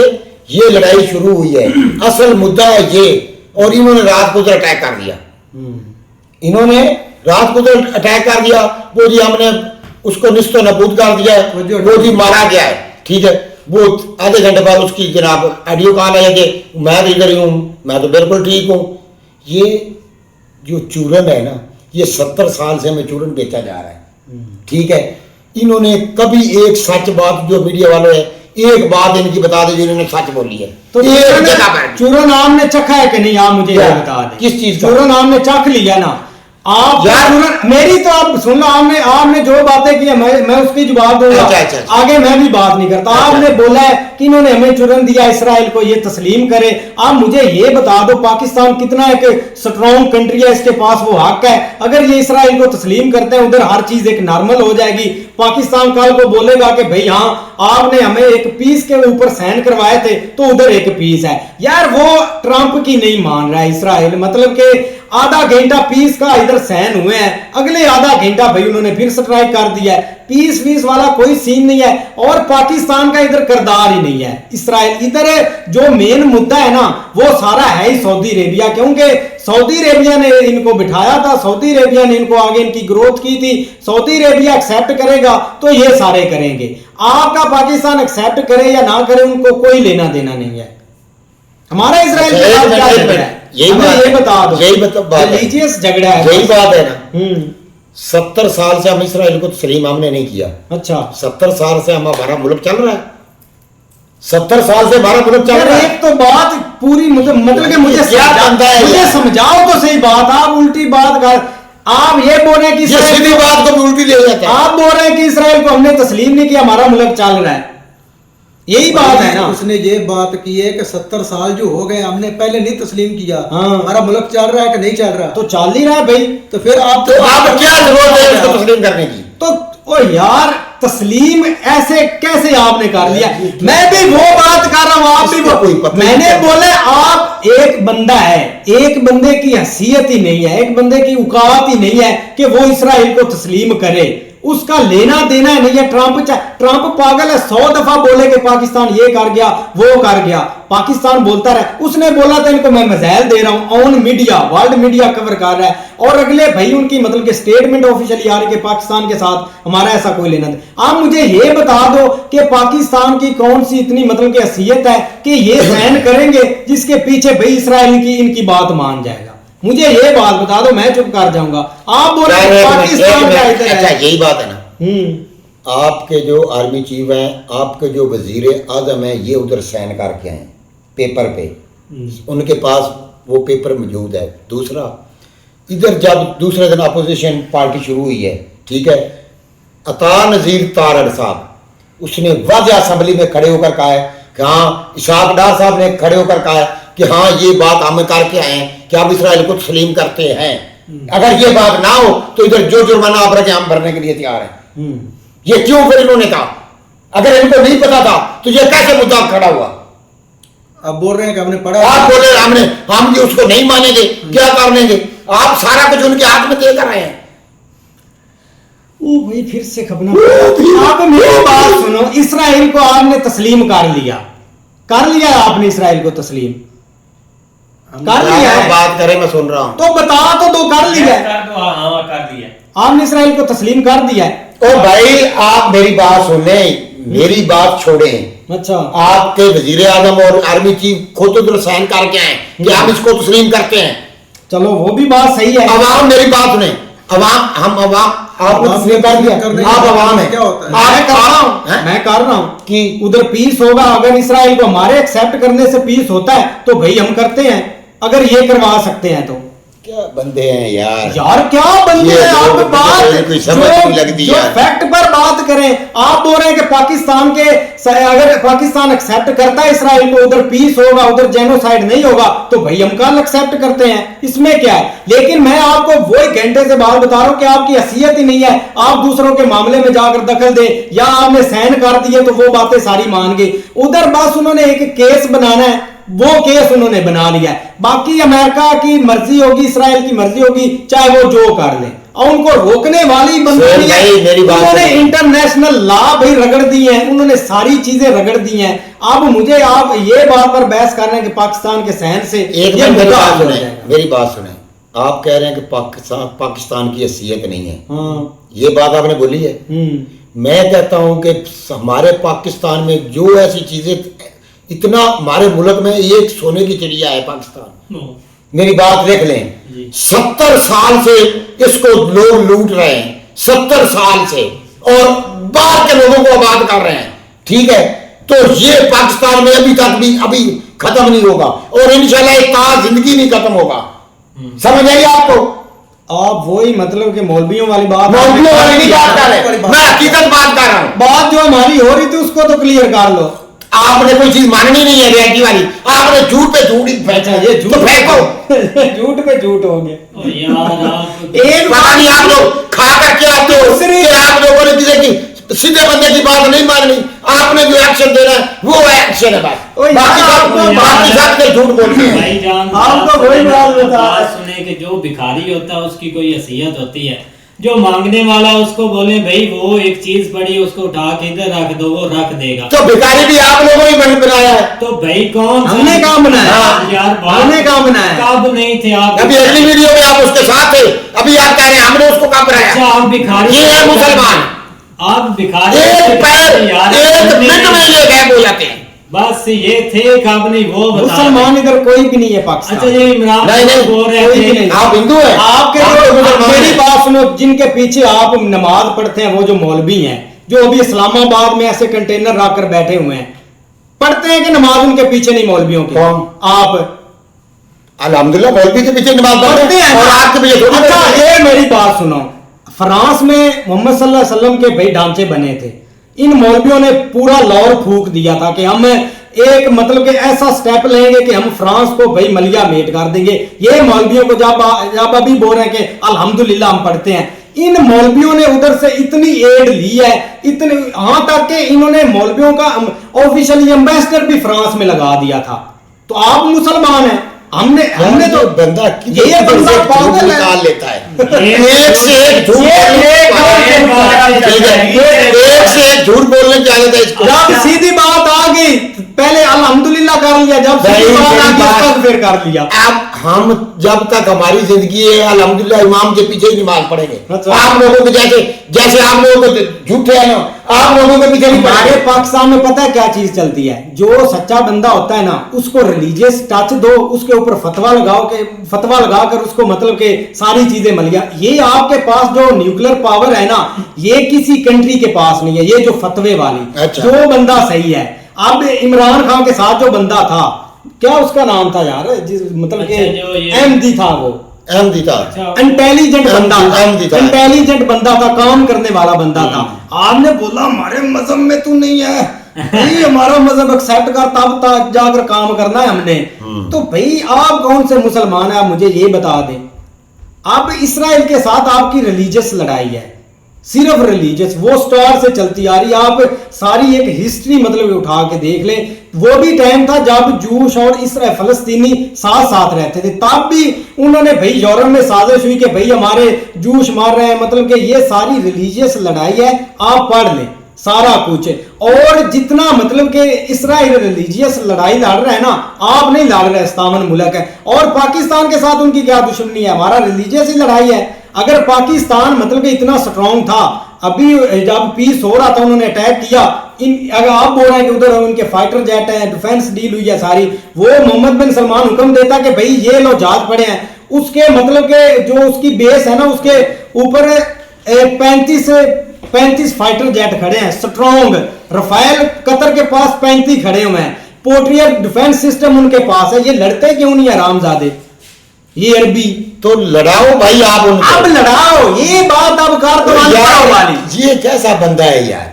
Speaker 5: ये लड़ाई शुरू हुई है। असल मुद्दा है ये, और इन्होंने रात को उधर अटैक कर दिया। इन्होंने रात को उधर अटैक कर दिया, वो जी हमने उसको निस्तो नबूद कर दिया है, वो जी मारा गया है, ठीक है। वो आधे घंटे बाद उसकी जनाब ऑडियो कॉल आया कि मैं तो इधर ही हूँ, मैं तो बिल्कुल ठीक हूँ। ये जो चूरन है ना, ये 70 साल से हमें चूरन बेचा जा रहा है, ठीक है। इन्होंने कभी एक सच बात, जो मीडिया वालों है, एक बात इनकी बता दे जो इन्होंने सच बोली है,
Speaker 1: तो
Speaker 5: एक जगह पर।
Speaker 1: चूरन आपने चखा है कि नहीं? आप मुझे ये
Speaker 5: क्या?
Speaker 1: बता दें,
Speaker 5: किस चीज का?
Speaker 1: चूरन आपने चख लिया ना? आप
Speaker 5: यार-
Speaker 1: चूरन मेरी तो आप सुन लो, आपने जो बातें की है मैं उसकी जवाब दूंगा।
Speaker 5: अच्छा।
Speaker 1: आगे मैं भी बात नहीं करता। आपने बोला है कि इन्होंने हमें चूरन दिया, इसराइल को ये तस्लीम करे। आप मुझे ये बता दो, पाकिस्तान कितना एक स्ट्रॉन्ग कंट्री है, इसके पास वो हक है। अगर ये इसराइल को तस्लीम करते हैं, उधर हर चीज एक नॉर्मल हो जाएगी। पाकिस्तान कल को बोलेगा कि भाई हाँ, आपने हमें एक पीस के ऊपर साइन करवाए थे, तो उधर एक पीस है। यार वो ट्रंप की नहीं मान रहा है इसराइल, मतलब कि आधा घंटा पीस का इधर साइन हुए हैं, अगले आधा घंटा भाई उन्होंने फिर स्ट्राइक कर दिया है। पीस वीस वाला कोई सीन नहीं है, और पाकिस्तान का इधर किरदार ही नहीं है। इसराइल इधर जो मेन मुद्दा है ना, वो सारा है ही सऊदी अरेबिया, क्योंकि सऊदी अरेबिया ने इनको बिठाया था, सऊदी अरेबिया ने इनको आगे इनकी ग्रोथ की थी। सऊदी अरेबिया एक्सेप्ट करेगा तो ये सारे करेंगे। आपका पाकिस्तान एक्सेप्ट करे या ना करे, उनको कोई लेना देना नहीं है। हमारा इसराइल के साथ क्या झगड़ा है?
Speaker 5: यही
Speaker 1: हमें
Speaker 5: बात
Speaker 1: ये बता दो,
Speaker 5: यही बात है।
Speaker 1: रिलीजियस झगड़ा है,
Speaker 5: यही बात है ना।
Speaker 1: 70
Speaker 5: 70 साल से हम इसराइल को तस्लीम हमने नहीं किया।
Speaker 1: अच्छा,
Speaker 5: 70 साल से हमारा मुल्क चल रहा है, 70 साल से हमारा मुल्क चल
Speaker 1: यार
Speaker 5: रहा है।
Speaker 1: एक तो बात पूरी मतलब कि मुझे
Speaker 5: क्या बनता है
Speaker 1: मुझे
Speaker 5: ये?
Speaker 1: समझाओ तो सही बात। आप उल्टी बात कर, आप ये बोल रहे हैं कि
Speaker 5: ये सीधी बात को भी उल्टी ले जाता है।
Speaker 1: आप बोल रहे हैं कि इसराइल को हमने तस्लीम नहीं किया, हमारा मुल्क चल रहा है, यही बात है ना?
Speaker 8: उसने ये बात की है कि 70 साल जो हो गए, हमने पहले नहीं तस्लीम किया,
Speaker 1: हाँ।
Speaker 8: हमारा मुल्क चल रहा है कि नहीं चल रहा?
Speaker 1: तो चल ही रहा है भाई।
Speaker 8: तो फिर आप
Speaker 5: तो आप क्या जरूरत है उसको तस्लीम करने की?
Speaker 1: तो ओ यार, तस्लीम ऐसे कैसे आपने कर लिया? मैं भी वो बात कर रहा हूं, आप भी
Speaker 5: इसका कोई
Speaker 1: वो।
Speaker 5: पता नहीं
Speaker 1: मैंने
Speaker 5: क्या।
Speaker 1: बोले आप एक बंदा है, एक बंदे की हैसियत ही नहीं है, एक बंदे की औकात ही नहीं है कि वो इसराइल को तस्लीम करे। उसका लेना देना नहीं है। ट्रंप पागल है, 100 दफा बोले कि पाकिस्तान ये कर गया वो कर गया, पाकिस्तान बोलता रहा। उसने बोला था इनको मैं मिसाइल दे रहा हूं, on media, world media cover कर रहा है, और अगले भाई उनकी मतलब कि स्टेटमेंट ऑफिशियली आ रही है पाकिस्तान के साथ हमारा ऐसा कोई लेना देना। आप मुझे ये बता दो कि पाकिस्तान की कौन सी इतनी मतलब की हैसियत है कि ये साइन करेंगे जिसके पीछे भाई इसराइल की इनकी बात मान जाएगा? मुझे ये बात बता दो, मैं चुप कर जाऊंगा। आप बोल रहे हैं पाकिस्तान का इधर
Speaker 5: अच्छा,
Speaker 1: है।
Speaker 5: यही बात है ना। आपके जो आर्मी चीफ हैं, आपके जो वजीर आजम हैं, ये उधर साइन करके आए पेपर पे, उनके पास वो पेपर मौजूद है। दूसरा, इधर जब दूसरे दिन अपोजिशन पार्टी शुरू हुई है, ठीक है, अता नज़ीर तारड़ साहब उसने वाज़ असेंबली में खड़े होकर कहा है कि हाँ, इशाक डार साहब ने खड़े होकर कहा है कि हाँ, ये बात हम करके आए हैं कि आप इसराइल को तस्लीम करते हैं। अगर ये बात ना हो तो इधर जो जुर्माना आप रखे हम भरने के लिए तैयार हैं। ये क्यों फिर इन्होंने कहा? अगर इनको नहीं पता था तो ये कैसे मुद्दा खड़ा हुआ?
Speaker 8: अब बोल रहे हैं कि हमने पढ़ा
Speaker 5: आप बोले हम ये उसको नहीं मानेंगे, क्या कर लेंगे? आप सारा कुछ उनके हाथ में देकर आए हैं।
Speaker 1: वो भाई फिर से खपना। आप मेरी बात सुनो, इसराइल को आपने तस्लीम कर लिया आपने इसराइल को तस्लीम कर लिया है।
Speaker 5: बात करें, मैं सुन रहा हूँ।
Speaker 1: तो बता तो दो, कर लिया है
Speaker 6: कर दो, हाँ कर दिया।
Speaker 1: आपने इसराइल को तस्लीम कर दिया है।
Speaker 5: ओ भाई आप मेरी बात सुने, मेरी बात छोड़ें।
Speaker 1: अच्छा,
Speaker 5: आपके वजीर आजम और आर्मी चीफ खुद उधर साइन करके आए कि हम इसको तस्लीम करते हैं।
Speaker 1: चलो वो भी बात सही है।
Speaker 5: अवाम मेरी बात सुने, अवाम हम अवाम आपने तस्लीम कर दिया, आप अवाम है।
Speaker 8: क्या होता है?
Speaker 1: मैं कर रहा हूँ कि उधर पीस होगा। अगर इसराइल को हमारे एक्सेप्ट करने से पीस होता है तो भाई हम करते हैं, अगर ये करवा सकते हैं तो।
Speaker 5: क्या बंदे हैं यार,
Speaker 1: क्या बंदे
Speaker 5: ये
Speaker 1: हैं आप?
Speaker 5: लोग
Speaker 1: बात
Speaker 5: कोई समझ नहीं लगती
Speaker 1: जो
Speaker 5: यार।
Speaker 1: फैक्ट पर बात करें, आप बोल रहे हैं कि पाकिस्तान के अगर पाकिस्तान एक्सेप्ट करता है इसराइल को, उधर पीस होगा, उधर जेनोसाइड नहीं होगा, तो भाई हम कल एक्सेप्ट करते हैं, इसमें क्या है। लेकिन मैं आपको वही घंटे से बात बता रहा हूं कि आपकी हैसियत ही नहीं है, आप दूसरों के मामले में जाकर दखल दे, या आपने साइन कर दिए तो वो बातें सारी मान गई। उधर बस उन्होंने एक केस बनाना है, वो केस उन्होंने बना लिया है। बाकी अमेरिका की मर्जी होगी, इसराइल की मर्जी होगी, चाहे वो जो कर ले, और उनको रोकने वाली बंदी नहीं है। उन्होंने इंटरनेशनल लॉ भाई रगड़ दी है, उन्होंने सारी चीजें रगड़ दी हैं। अब मुझे आप ये बात पर बहस कर रहे हैं कि पाकिस्तान के सहन से
Speaker 5: एक
Speaker 1: ये
Speaker 5: मिनट
Speaker 1: मुद्दा हल हो
Speaker 5: सुने,
Speaker 1: जाएगा।
Speaker 5: मेरी बात सुने। आप कह रहे हैं कि पाकिस्तान की हैसियत नहीं है,
Speaker 1: हाँ,
Speaker 5: ये बात आपने बोली है। मैं कहता हूं कि हमारे पाकिस्तान में जो ऐसी चीजें, इतना हमारे मुल्क में एक सोने की चिड़िया है पाकिस्तान। मेरी बात देख लें, 70 साल से इसको लोग लूट रहे हैं, 70 साल से, और बाहर के लोगों को आबाद कर रहे हैं, ठीक है। तो ये पाकिस्तान में अभी खत्म नहीं होगा, और इंशाल्लाह एक ताज जिंदगी नहीं खत्म होगा। समझ आई आपको?
Speaker 1: आप वही मतलब कि मौलवियों वाली बात,
Speaker 5: मौलवियों वाली नहीं बात कर रहे, मैं हकीकत बात कर रहा हूँ।
Speaker 1: बात जो हमारी हो रही थी उसको तो क्लियर कर लो।
Speaker 5: आपने कोई चीज माननी नहीं है रियलिटी वाली, आपने झूठ पे झूठ ही फेंका। ये झूठ फेंको,
Speaker 1: झूठ पे झूठ हो गया।
Speaker 7: ओ यार आप
Speaker 1: एक
Speaker 5: पता नहीं आप लोग खा करके आते हो कि आप लोगों ने किसी की सीधे बंदे की बात नहीं माननी, आपने जो एक्शन देना है वो एक्शन है बस।
Speaker 1: ओए
Speaker 5: बाकी सब के झूठ बोलते हैं।
Speaker 7: भाईजान
Speaker 1: आपको वही बात बता रहा है।
Speaker 7: सुने कि जो भिखारी होता है उसकी कोई हैसियत होती है, जो मांगने वाला है उसको बोले भाई वो एक चीज पड़ी उसको उठा के इधर रख दो, वो रख देगा।
Speaker 5: तो भिखारी भी आप लोगों ही बनाया है।
Speaker 7: तो भाई कौन
Speaker 1: हमने काम बनाया?
Speaker 7: यार
Speaker 1: हमने काम बनाया?
Speaker 7: कब नहीं थे आप?
Speaker 5: अभी अगली वीडियो में आप उसके साथ थे, अभी आप कह रहे हैं हमने उसको कब बनाया?
Speaker 7: अच्छा आप भिखारी,
Speaker 5: ये है मुसलमान,
Speaker 7: आप भिखारी
Speaker 5: एक पैर
Speaker 7: यार,
Speaker 5: एक मिनट में ये गैप हो जाते हैं।
Speaker 7: बस ये थे कब नहीं वो बता।
Speaker 1: मुसलमान इधर कोई भी नहीं है पाकिस्तान।
Speaker 7: अच्छा ये इमरान
Speaker 5: नहीं,
Speaker 7: बोल रहे
Speaker 1: कोई भी
Speaker 7: थे
Speaker 1: नहीं।
Speaker 5: आप हिंदू हैं,
Speaker 1: आपके
Speaker 5: आप
Speaker 1: जो
Speaker 5: मुसलमान
Speaker 1: मेरी
Speaker 5: हैं।
Speaker 1: बात सुनो, जिनके पीछे आप नमाज पढ़ते हैं वो जो मौलवी हैं, जो अभी इस्लामाबाद में ऐसे कंटेनर रख कर बैठे हुए हैं, पढ़ते हैं कि नमाज उनके पीछे नहीं मौलवियों की?
Speaker 5: कौन?
Speaker 1: आप
Speaker 5: अल्हम्दुलिल्लाह मौलवी के पीछे नमाज
Speaker 1: पढ़ते हैं
Speaker 5: और
Speaker 1: ना?
Speaker 5: आपके पीछे थोड़ी
Speaker 1: अच्छा
Speaker 5: पढ़ते हैं।
Speaker 1: ये मेरी बात सुनो, फ्रांस में मोहम्मद सल्लल्लाहु अलैहि वसल्लम के भाई ढांचे बने थे। इन मौलवियों ने पूरा लाहौर फूक दिया था कि हम एक मतलब कि ऐसा स्टेप लेंगे कि हम फ्रांस को भाई मलिया मेट कर देंगे। ये मौलवियों को जब अभी बोल रहे हैं कि अल्हम्दुलिल्लाह हम पढ़ते हैं, इन मौलवियों ने उधर से इतनी एड ली है, इतने यहां तक कि इन्होंने मौलवियों का ऑफिशियली एम्बेसडर भी फ्रांस में लगा दिया था। तो आप मुसलमान हैं, हमने तो
Speaker 5: बंदा
Speaker 1: ये बंदा पागल है।
Speaker 5: निकाल लेता है,
Speaker 7: ये-
Speaker 5: एक से एक झूठ एक से एक झूठ बोलने की आदत है इसको।
Speaker 1: जब सीधी बात आ गई पहले अल्हम्दुलिल्लाह कर लिया, जब सीधी बात आ गई तब फिर कर लिया।
Speaker 5: अब हम जब तक हमारी जिंदगी है अल्हम्दुलिल्लाह इमाम के पीछे ही नमाज पढ़ेंगे।
Speaker 1: अच्छा।
Speaker 5: आप लोगों को जैसे जैसे आप लोगों को झूठे हैं ना, आप लोगों के पीछे नहीं
Speaker 1: हमारे
Speaker 5: पढ़ेंगे।
Speaker 1: पाकिस्तान में पता है क्या चीज चलती है? जो सच्चा बंदा होता है ना, उसको रिलीजियस टच दो, उसके ऊपर फतवा लगाकर उसको मतलब के सारी चीजें मिल गया। ये आपके पास जो न्यूक्लियर पावर है ना, ये किसी कंट्री के पास नहीं है, ये जो फतवे वाली।
Speaker 5: अच्छा।
Speaker 1: जो बंदा सही है, अब इमरान खान के साथ जो बंदा था, क्या उसका नाम था यार, मतलब
Speaker 7: अच्छा, जो
Speaker 1: के
Speaker 7: ये-
Speaker 1: अहमदी था, वो
Speaker 5: अहमदी था।
Speaker 1: इंटेलिजेंट बंदा था,
Speaker 5: अहमदी था।
Speaker 1: इंटेलिजेंट बंदा था, काम करने वाला बंदा था। आपने बोला हमारे मजहब में तू नहीं है, भाई हमारा मजहब एक्सेप्ट कर, तब जाकर काम करना है हमने। तो भाई आप कौन से मुसलमान है, आप मुझे ये बता दें। अब इसराइल के साथ आपकी रिलीजियस लड़ाई है, सिर्फ रिलीजियस, वो स्टार से चलती आ रही है। आप सारी एक हिस्ट्री मतलब उठा के देख लें, वो भी टाइम था जब जूश और इसराइल फलस्तीनी साथ साथ रहते थे, तब भी उन्होंने भाई यूरोप में साजिश हुई कि भाई हमारे जूश मार रहे हैं, मतलब कि ये सारी रिलीजियस लड़ाई है, आप पढ़ लें सारा कुछ। और जितना मतलब कि इसराइल रिलीजियस लड़ाई लड़ रहा है ना, आप नहीं लड़ रहे, इस्लामन मुल्क है। और पाकिस्तान के साथ उनकी क्या दुश्मनी है, हमारा रिलीजियस ही लड़ाई है। अगर पाकिस्तान मतलब कि इतना स्ट्रांग था, अभी जब पीस हो रहा था उन्होंने अटैक किया, अगर आप बोल रहे हैं कि उधर उनके फाइटर जेट हैं, डिफेंस डील हुई है सारी, वो मोहम्मद बिन सलमान हुक्म देता कि भाई ये लो जहाज पड़े हैं, उसके मतलब के जो उसकी बेस है ना, उसके ऊपर 35 फाइटर जेट खड़े हैं स्ट्रॉन्ग। रफाल कतर के पास 35 खड़े हुए हैं, पोर्ट्रियर डिफेंस सिस्टम उनके पास है। ये लड़ते क्यों नहीं आरामजादे, ये अरबी?
Speaker 5: तो लड़ाओ भाई आप उनको,
Speaker 1: अब लड़ाओ, ये बात अब कर दो वाली।
Speaker 5: ये कैसा बंदा है यार,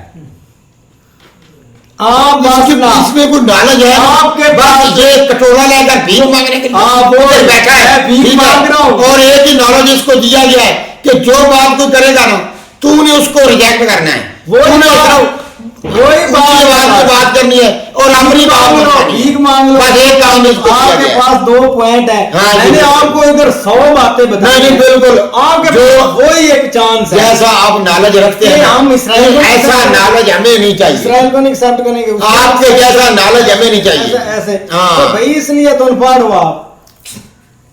Speaker 1: आप
Speaker 5: इसमें कोई नॉलेज है
Speaker 1: आपके
Speaker 5: पास? ये कटोरा लेकर भीख मांगने के लिए बैठा है,
Speaker 1: भीख मांग रहा हूं।
Speaker 5: और एक ही नॉलेज इसको दिया गया है कि जो बात को करेगा ना, तूने उसको रिजेक्ट करना है, वही बात करनी है और अपनी बात
Speaker 1: भीख मांग लो।
Speaker 5: बस एक काम इसको
Speaker 1: आपके पास 2 पॉइंट है, मैंने आपको इधर 100 बातें बताई।
Speaker 5: नहीं बिल्कुल,
Speaker 1: आपके
Speaker 5: जो
Speaker 1: वही एक चांस है,
Speaker 5: जैसा आप नॉलेज रखते हैं
Speaker 1: हम इसराइल
Speaker 5: ऐसा नॉलेज हमें नहीं चाहिए,
Speaker 1: इसराइल को नहीं एक्सेप्ट करेंगे,
Speaker 5: आपके जैसा नॉलेज हमें नहीं चाहिए
Speaker 1: ऐसे।
Speaker 5: हाँ।
Speaker 1: तो भाई इसलिए तो अनपढ़ हो आप।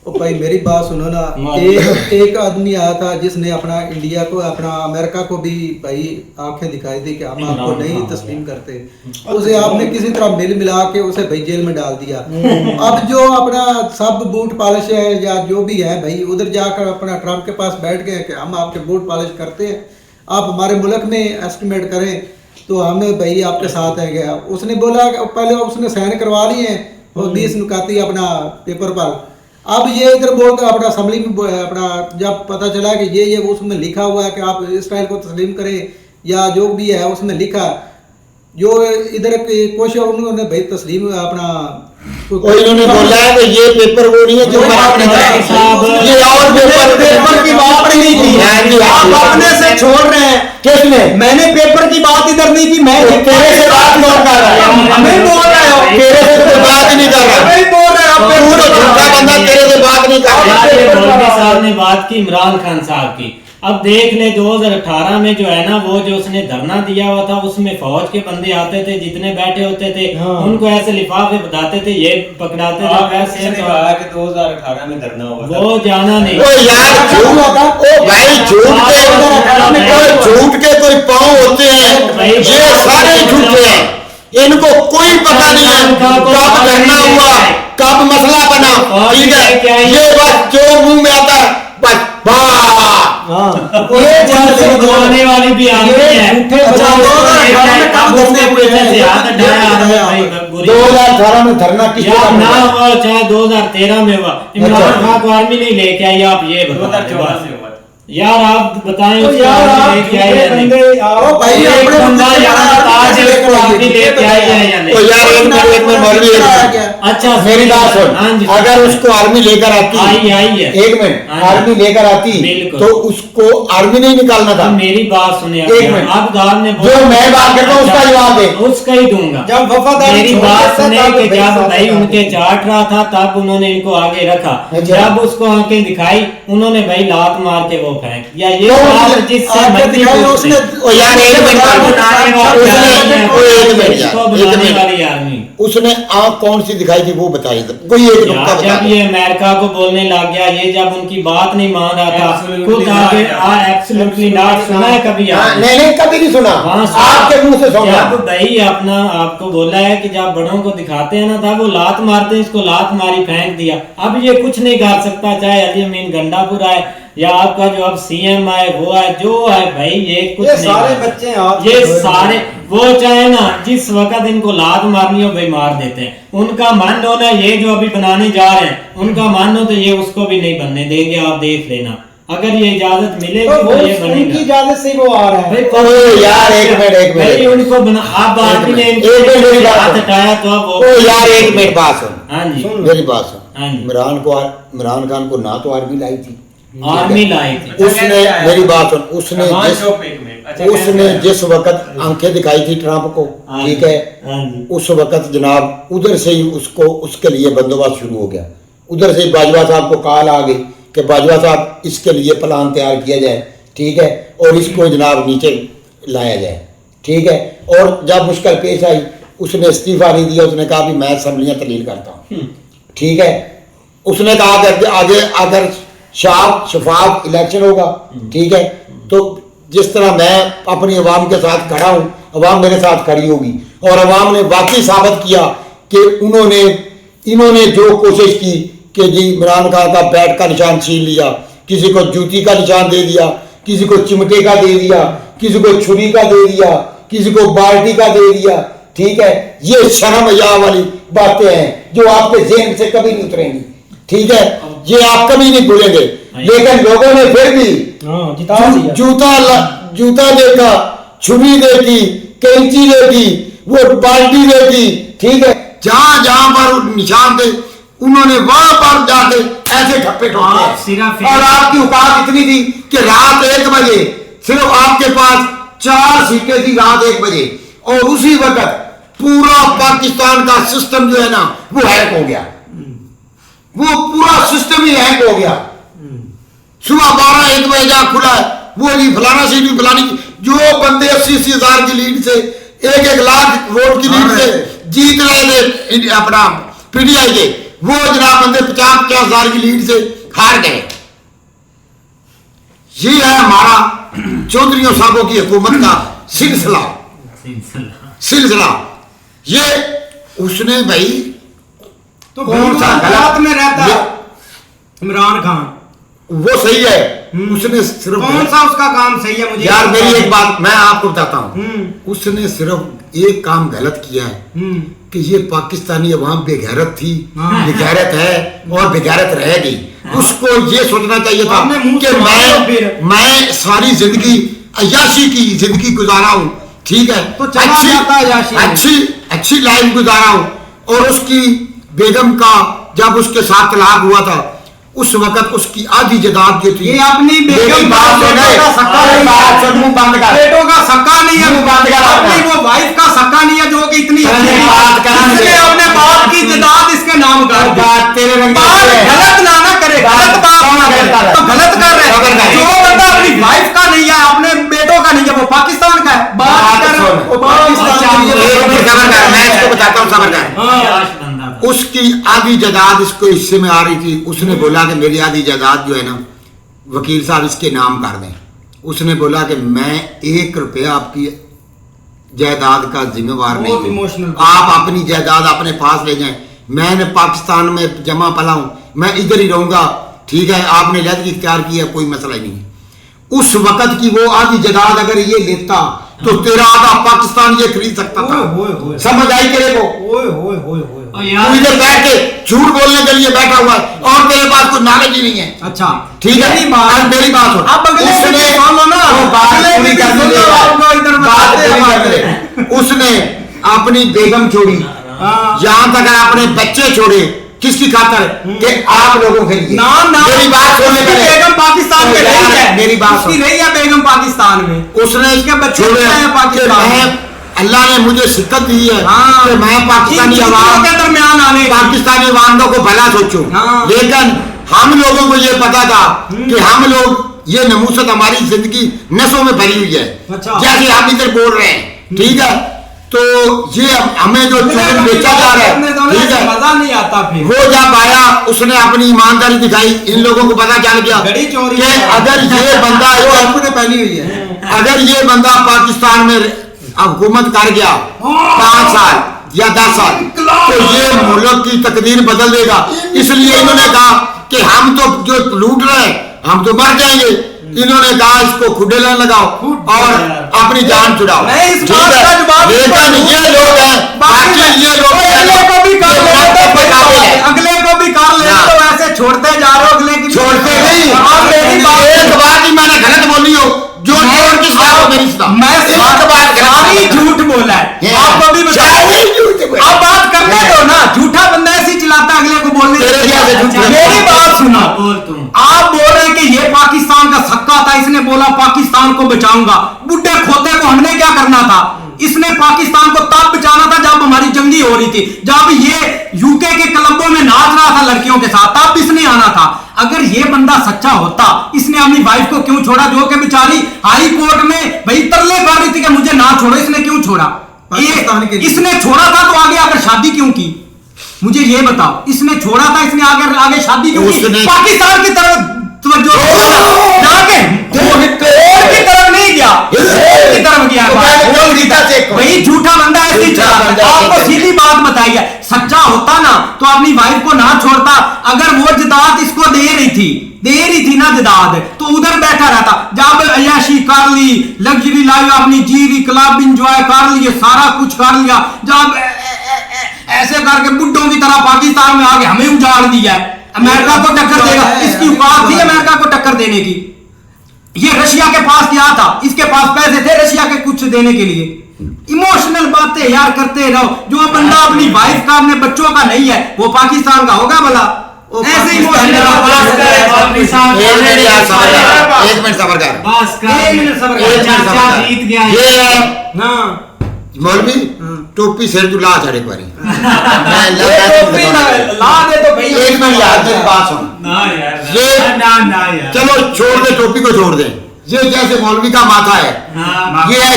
Speaker 8: ओ भाई मेरी बात सुनो ना, एक आदमी आया था जिसने अपना इंडिया को, अपना अमेरिका को भी भाई आंखें दिखाई दी कि हम आपको नहीं तस्लीम करते, उसे आपने किसी तरह मिल मिला के उसे भाई जेल में डाल दिया। अब जो अपना सब बूट पॉलिश है या जो भी है भाई, उधर जाकर अपना ट्रम्प के पास बैठ गए कि हम आपके बूट पॉलिश करते हैं, आप हमारे मुल्क में एस्टिमेट करें तो हमें भाई आपके साथ है गया। उसने बोला पहले उसने साइन करवा लिए हैं और 20 नुकाती अपना पेपर पर, अब ये इधर बोलकर अपना असेंबली में अपना जब पता चला कि ये उसमें लिखा हुआ है कि आप इसराइल को तस्लीम करें या जो भी है उसमें लिखा, जो इधर कुछ उन्होंने भाई तस्लीम अपना
Speaker 5: इन्होंने बोला है कि ये पेपर वो नहीं है जो आपने ये और पेपर
Speaker 1: की बात नहीं की, आप अपने से छोड़ रहे हैं।
Speaker 5: किसने?
Speaker 1: मैंने पेपर की बात इधर नहीं की, मैं
Speaker 5: तेरे से बात कौन कर रहा है?
Speaker 1: हमें बोल रहे हो,
Speaker 5: तेरे से तो बात ही नहीं कर रहा,
Speaker 1: हमें बोल रहे हो,
Speaker 5: तू तो झूठा बंदा, तेरे से बात नहीं कर रहा।
Speaker 7: ये मौलवी साहब ने बात की इमरान खान साहब की। अब देख ले 2018 में जो है ना, वो जो उसने धरना दिया हुआ था, उसमें फौज के बंदे आते थे, जितने बैठे होते थे उनको ऐसे लिफाफे बताते थे, ये पकड़ाते थे, वैसे
Speaker 6: कहा कि 2018 में धरना हुआ,
Speaker 7: वो जाना नहीं।
Speaker 5: ओ यार ओ भाई झूठ के कोई पाँव होते हैं, ये सारे झूठे हैं, इनको कोई पता नहीं है कब धरना हुआ, कब मसला बना, ठीक है? ये बस जो मुंह में आता है बस
Speaker 7: ये जल्दी बुलाने वाली भी आती है।
Speaker 5: 2018 में धरना किया
Speaker 7: ना हुआ, चाहे 2013 में हुआ, इमरान खान को आर्मी नहीं लेके आई, आप ये बताओ यार, आप बताएं उसको आर्मी लेके आई या नहीं?
Speaker 8: भाई
Speaker 7: एक बंदा यहाँ ताज है, उसको आर्मी लेके आई है या नहीं?
Speaker 5: तो यार एक मिनट मौलवी,
Speaker 7: अच्छा
Speaker 5: मेरी बात सुन,
Speaker 7: हाँ जी,
Speaker 5: अगर उसको आर्मी लेकर आती,
Speaker 7: आई है,
Speaker 5: एक मिनट, आर्मी लेकर आती
Speaker 7: बिल्कुल,
Speaker 5: तो उसको आर्मी नहीं निकालना था।
Speaker 7: मेरी बात सुनिए,
Speaker 5: एक मिनट,
Speaker 7: आप गाल ने
Speaker 5: जो मैं बात करता हूँ उसका जवाब दे,
Speaker 7: उसका ही दूंगा।
Speaker 1: जब वफादारी
Speaker 7: मेरी बात सुने कि जब भाई उनके चाट रहा था तब उन्होंने इनको आगे रखा, जब उसको आंखें दिखाई उन्होंने भाई लात मार के वो फेंक, या ये बात जिससे
Speaker 8: उसने
Speaker 5: यार एक
Speaker 7: आर्मी
Speaker 5: उसने आंख कौन सी दिखाई थी वो बताइए, कोई एक नुक्ता बता
Speaker 7: जब
Speaker 5: दे।
Speaker 7: ये अमेरिका को बोलने लग गया, ये जब उनकी बात नहीं मान रहा था, खुद आगे एब्सोल्युटली नॉट सुना है कभी?
Speaker 5: नहीं कभी नहीं सुना, आपके मुंह से सुना।
Speaker 7: जब भाई अपना आपको बोला है कि जब बड़ों को दिखाते हैं ना, तब वो लात मारते हैं, इसको लात मारी फेंक दिया। अब ये कुछ नहीं कर सकता, चाहे अली अमीन गंडापुर आए या आपका जो अब सीएम आए वो है जो है भाई, ये कुछ
Speaker 1: ये
Speaker 7: नहीं
Speaker 1: सारे
Speaker 7: कर
Speaker 1: बच्चे हैं,
Speaker 7: ये सारे वो चाहे ना जिस वक्त इनको लात मारनी हो भाई मार देते हैं। उनका मन हो ना, ये जो अभी बनाने जा रहे हैं उनका मन हो तो ये उसको भी नहीं बनने देंगे, आप देख लेना। अगर ये इजाजत मिलेगी तो ये
Speaker 1: उनकी
Speaker 7: बनेगा
Speaker 1: इजाजत से वो आ रहा है।
Speaker 7: भाई
Speaker 5: यार एक मिनट
Speaker 7: भाई उनको बना, आप बात ही नहीं हाथ हटाया तो अब वो
Speaker 5: यार एक मिनट बात सुन,
Speaker 7: हाँ जी
Speaker 5: मेरी बात सुन,
Speaker 7: हाँ जी।
Speaker 5: इमरान खान को ना तो आर्मी लाई थी,
Speaker 7: आर्मी लाई थी।
Speaker 5: उसने मेरी बात सुन, उसने
Speaker 6: रहमान चौक एक मिनट। अच्छा,
Speaker 5: उसने जिस वक्त आंखें दिखाई थी ट्रंप को,
Speaker 7: हाँ
Speaker 5: ठीक
Speaker 7: जी,
Speaker 5: है,
Speaker 7: हाँ जी।
Speaker 5: उस वक्त जनाब उधर से ही उसको उसके लिए बंदोबस्त शुरू हो गया। उधर से ही बाजवा साहब को कॉल आ गई कि बाजवा साहब इसके लिए प्लान तैयार किया जाए, ठीक है, और इसको जनाब नीचे लाया जाए, ठीक है। और जब मुश्किल पेश आई उसने इस्तीफा नहीं दिया, उसने कहा भी मैं असम्बलियाँ तलील करता हूँ, ठीक है। उसने कहा कि आगे अगर शफाफ इलेक्शन होगा, ठीक है, तो जिस तरह मैं अपनी अवाम के साथ खड़ा हूँ, अवाम मेरे साथ खड़ी होगी। और अवाम ने वाकई साबित किया कि इन्होंने जो कोशिश की कि जी इमरान खान का बैट का निशान छीन लिया, किसी को जूती का निशान दे दिया, किसी को चिमटे का दे दिया, किसी को छुरी का दे दिया, किसी को बाल्टी का दे दिया, ठीक है। ये शर्म या वाली बातें हैं जो आपके ज़हन से कभी नहीं उतरेंगी, ठीक है, ये आप कभी नहीं भूलेंगे। लेकिन लोगों ने फिर भी जूता देखा, छुरी देखी, कैंची देखी, वो बाल्टी देखी, ठीक है। जहां जहां पर निशान थे उन्होंने वहां पर जाके ऐसे ठप्पे ठोके। और आपकी औकात इतनी थी कि रात 1 बजे सिर्फ आपके पास 4 सीटें थी, रात 1 बजे, और उसी वक्त पूरा पाकिस्तान का सिस्टम जो है ना वो हैक हो गया, वो पूरा सिस्टम ही हैक हो गया। सुबह 12-1 बजे जहाँ खुला है वो जी फलाना सीट भी फलानी, जो बंदे 80-80 हजार की लीड से 1-1 लाख वोट की लीड से जीत रहे थे अपना पीटीआई के, वो जनाब बंदे 50-50 हजार की लीड से हार गए। ये है हमारा चौधरी साहबों की हुकूमत का सिलसिला। ये उसने भाई
Speaker 1: तो कौन सा हालात में रहता है इमरान खान,
Speaker 5: वो सही है, उसने सिर्फ
Speaker 1: कौन सा उसका काम सही है? मुझे
Speaker 5: यार मेरी एक बात मैं आपको बताता हूँ, उसने सिर्फ एक काम गलत किया है कि ये पाकिस्तानी अवाम बेगैरत थी, बेगैरत है और बेगैरत रहेगी। उसको ये सोचना चाहिए था कि मैं सारी जिंदगी अय्याशी की जिंदगी गुजारा हूँ, ठीक है,
Speaker 1: तो
Speaker 5: अच्छी लाइफ गुजारा हूँ। और उसकी बेगम का जब उसके साथ तलाक हुआ था उस वक्त उसकी आधी जायदाद जो थी,
Speaker 1: ये अपनी बेगम का सक्का बेटों का सक्का नहीं है, अपनी वो वाइफ का सक्का नहीं है जो कि इतनी अच्छी इसने अपने बाप की जायदाद इसके नाम कर दी। गलत ना करे, गलत बात तो गलत कर रहे। जो बंदा अपनी वाइफ का नहीं है, अपने बेटों का नहीं है, वो पाकिस्तान का है। बात कर
Speaker 5: मैं इसको बताता हूँ खबरदार। उसकी आधी जायदाद इसको हिस्से में आ रही थी, उसने बोला कि मेरी आधी जायदाद जो है ना वकील साहब इसके नाम कर दें। उसने बोला कि मैं 1 रुपया आपकी जायदाद का जिम्मेवार नहीं हूं, आप अपनी जायदाद अपने पास ले जाएं, मैंने पाकिस्तान में जमा पला हूं, मैं इधर ही रहूंगा, ठीक है, आपने लहद इख्तियार किया, कोई मसला ही नहीं। उस वक्त की वो आधी जायदाद अगर ये लेता तो तेरा आधा पाकिस्तान ये खरीद सकता था। समझ आई तेरे को? तू इधर बैठ के झूठ बोलने के लिए बैठा हुआ है और तेरे पास कोई नॉलेज ही नहीं है।
Speaker 1: अच्छा
Speaker 5: ठीक है, मेरी बात सुन।
Speaker 1: अब अगले
Speaker 5: उसने अपनी बेगम छोड़ी, यहाँ तक अपने बच्चे छोड़े, किसकी खातर? कि आप लोगों के लिए। मेरी बात सुनने के लिए
Speaker 1: बेगम पाकिस्तान में रही है,
Speaker 5: मेरी बात सुन,
Speaker 1: रही है बेगम पाकिस्तान में,
Speaker 5: उसने
Speaker 1: इसके बच्चे पाकिस्तान में।
Speaker 5: अल्लाह ने मुझे शिक्कत दी है कि मैं पाकिस्तानी अवाम
Speaker 1: के दरमियान आने
Speaker 5: पाकिस्तानी अवामों को भला सोचूं। लेकिन हम लोगों को ये पता था कि हम लोग ये नमूसत हमारी जिंदगी नसों में भरी हुई है, जैसे हम इधर बोल रहे हैं, ठीक है। तो ये हमें जो चूरन बेचा जा रहा है, ठीक है,
Speaker 1: मजा नहीं आता। फिर
Speaker 5: वो जब आया उसने अपनी ईमानदारी दिखाई, इन लोगों को पता चल गया कि अगर ये बंदा
Speaker 8: पहली हुई है,
Speaker 5: अगर ये बंदा पाकिस्तान में हुकूमत कर गया 5 साल या 10 साल तो ये मुल्क की तकदीर बदल देगा। इसलिए इन्होंने कहा कि हम तो जो लूट रहे हैं हम तो मर जाएंगे। इन्होंने कहा इसको खुडे लेने लगाओ और अपनी जान छुड़ाओ। लेकिन ये लोग हैं, बाकी ये लोग
Speaker 1: अगले को भी कर ले तो ऐसे छोड़ते जा रहे हो, अगले की
Speaker 5: छोड़ते नहीं। एक बात ही मैंने गलत बोली हो जो जोड़ किस बात मेरी सुना,
Speaker 1: मैं एक बात सारी झूठ बोला है, आपको भी बताया। आप बात करने दो ना, झूठा बंदा ऐसे चिल्लाता अगले को बोलने।
Speaker 5: मेरी बात
Speaker 1: सुना, आप बोल रहे हैं कि ये बताऊंगा। बुड्ढे खोते को हमने क्या करना था? इसने पाकिस्तान को तब बचाना था जब हमारी जंगी हो रही थी, जब ये यूके के क्लबों में नाच रहा था लड़कियों के साथ, तब इसने आना था। अगर ये बंदा सच्चा होता, इसने अपनी वाइफ को क्यों छोड़ा, जो कि बेचारी हाई कोर्ट में भाई तरले कर रही थी कि मुझे ना छोड़ो, इसने क्यों छोड़ा? इसने छोड़ा था तो आगे आकर शादी क्यों की? मुझे ये बताओ, इसने छोड़ा था, इसने आगे शादी क्यों की? पाकिस्तान की तरफ तवज्जो की तरफ नहीं गया, की तरफ गया। वही झूठा बंदा ऐसे आपको सीधी बात बताई है। सच्चा होता ना तो अपनी वाइफ को ना छोड़ता। अगर वो जदाद इसको दे रही थी ना जदाद, तो उधर बैठा रहता। जब अयाशी कर ली, लग्जरी लाइफ अपनी जी ली, क्लब इंजॉय कर लिए, सारा कुछ कर लिया, जब ऐसे करके बुड्ढों की तरह पाकिस्तान में आके हमें उजाड़ दिया। अमेरिका को टक्कर देगा, इसकी औकात थी अमेरिका को टक्कर देने की? ये रशिया के पास क्या था? इसके पास पैसे थे रशिया के कुछ देने के लिए? इमोशनल बातें यार करते रहो। जो बंदा अपनी वाइफ का, अपने बच्चों का नहीं है, वो पाकिस्तान का होगा भला? ऐसे इमोशनल
Speaker 5: एक मिनट सबर कर,
Speaker 7: बस कर, जीत गया
Speaker 5: ये मौलवी टोपी सिर तू ला चढ़े एक बारी
Speaker 1: ला दे तो भाई।
Speaker 5: एक मिनट यार मेरी बात सुन।
Speaker 7: ना यार,
Speaker 5: ये
Speaker 7: ना यार,
Speaker 5: चलो छोड़ दे, टोपी को छोड़ दे। ये जैसे मौलवी का माथा है, ये है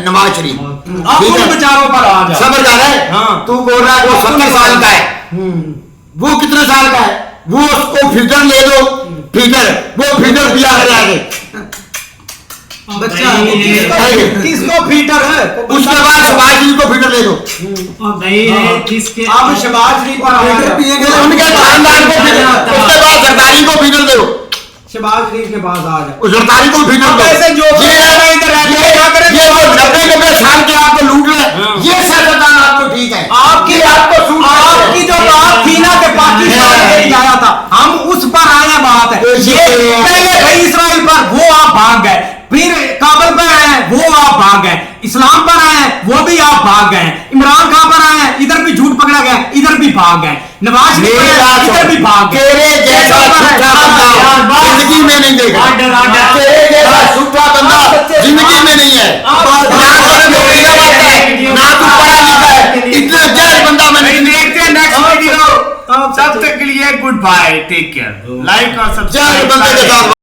Speaker 5: नवाज शरीफ।
Speaker 1: अब उन बेचारों पर आ जा।
Speaker 5: सबर कर है।
Speaker 1: हाँ।
Speaker 5: तू बोल रहा है वो 70 साल का है, वो कितने साल का है? वो उसको फीडर ले दो, वो फीडर दिया है आगे
Speaker 1: बच्चा किसको फीटर है?
Speaker 5: उसके बाद शहबाज शरीफ को फीडर ले दो।
Speaker 7: किसके
Speaker 1: अब शहबाज शरीफ पर आया,
Speaker 5: उनके खानदान को फीडर, उसके बाद जरदारी को फीडर दो,
Speaker 1: शहबाज शरीफ के पास आ जा।
Speaker 5: उस जरदारी को फीडर दो।
Speaker 1: ऐसे जो
Speaker 5: ये 90 साल के आपको लूट रहे, ये सियासतदान आपको ठीक है? आपकी
Speaker 1: जो बात थी ना कि पाकिस्तान के लिए आया था, हम उस पर आया बात है। ये पहले भाई इसराइल पर, वो आप भाग गए, फिर काबल पर आए हैं, वो आप भाग गए, इस्लाम पर आए हैं, वो भी आप भाग गए, इमरान खान पर आए हैं, इधर भी झूठ पकड़ा गया, इधर भी भाग गए, नवाज शरीफ पर आए, इधर भी भाग गए।
Speaker 5: तेरे जैसा झूठा बंदा जिंदगी में नहीं देखा, तेरे जैसा झूठा बंदा जिंदगी में नहीं है। ना तू पढ़ा लिखा है, इतना जाहिल बंदा मैंने
Speaker 6: देखते हैं नेक्स्ट वीडियो। तब तक के लिए good bye, take care, like और सब्सक्राइब
Speaker 5: जाहिल बंदे के साथ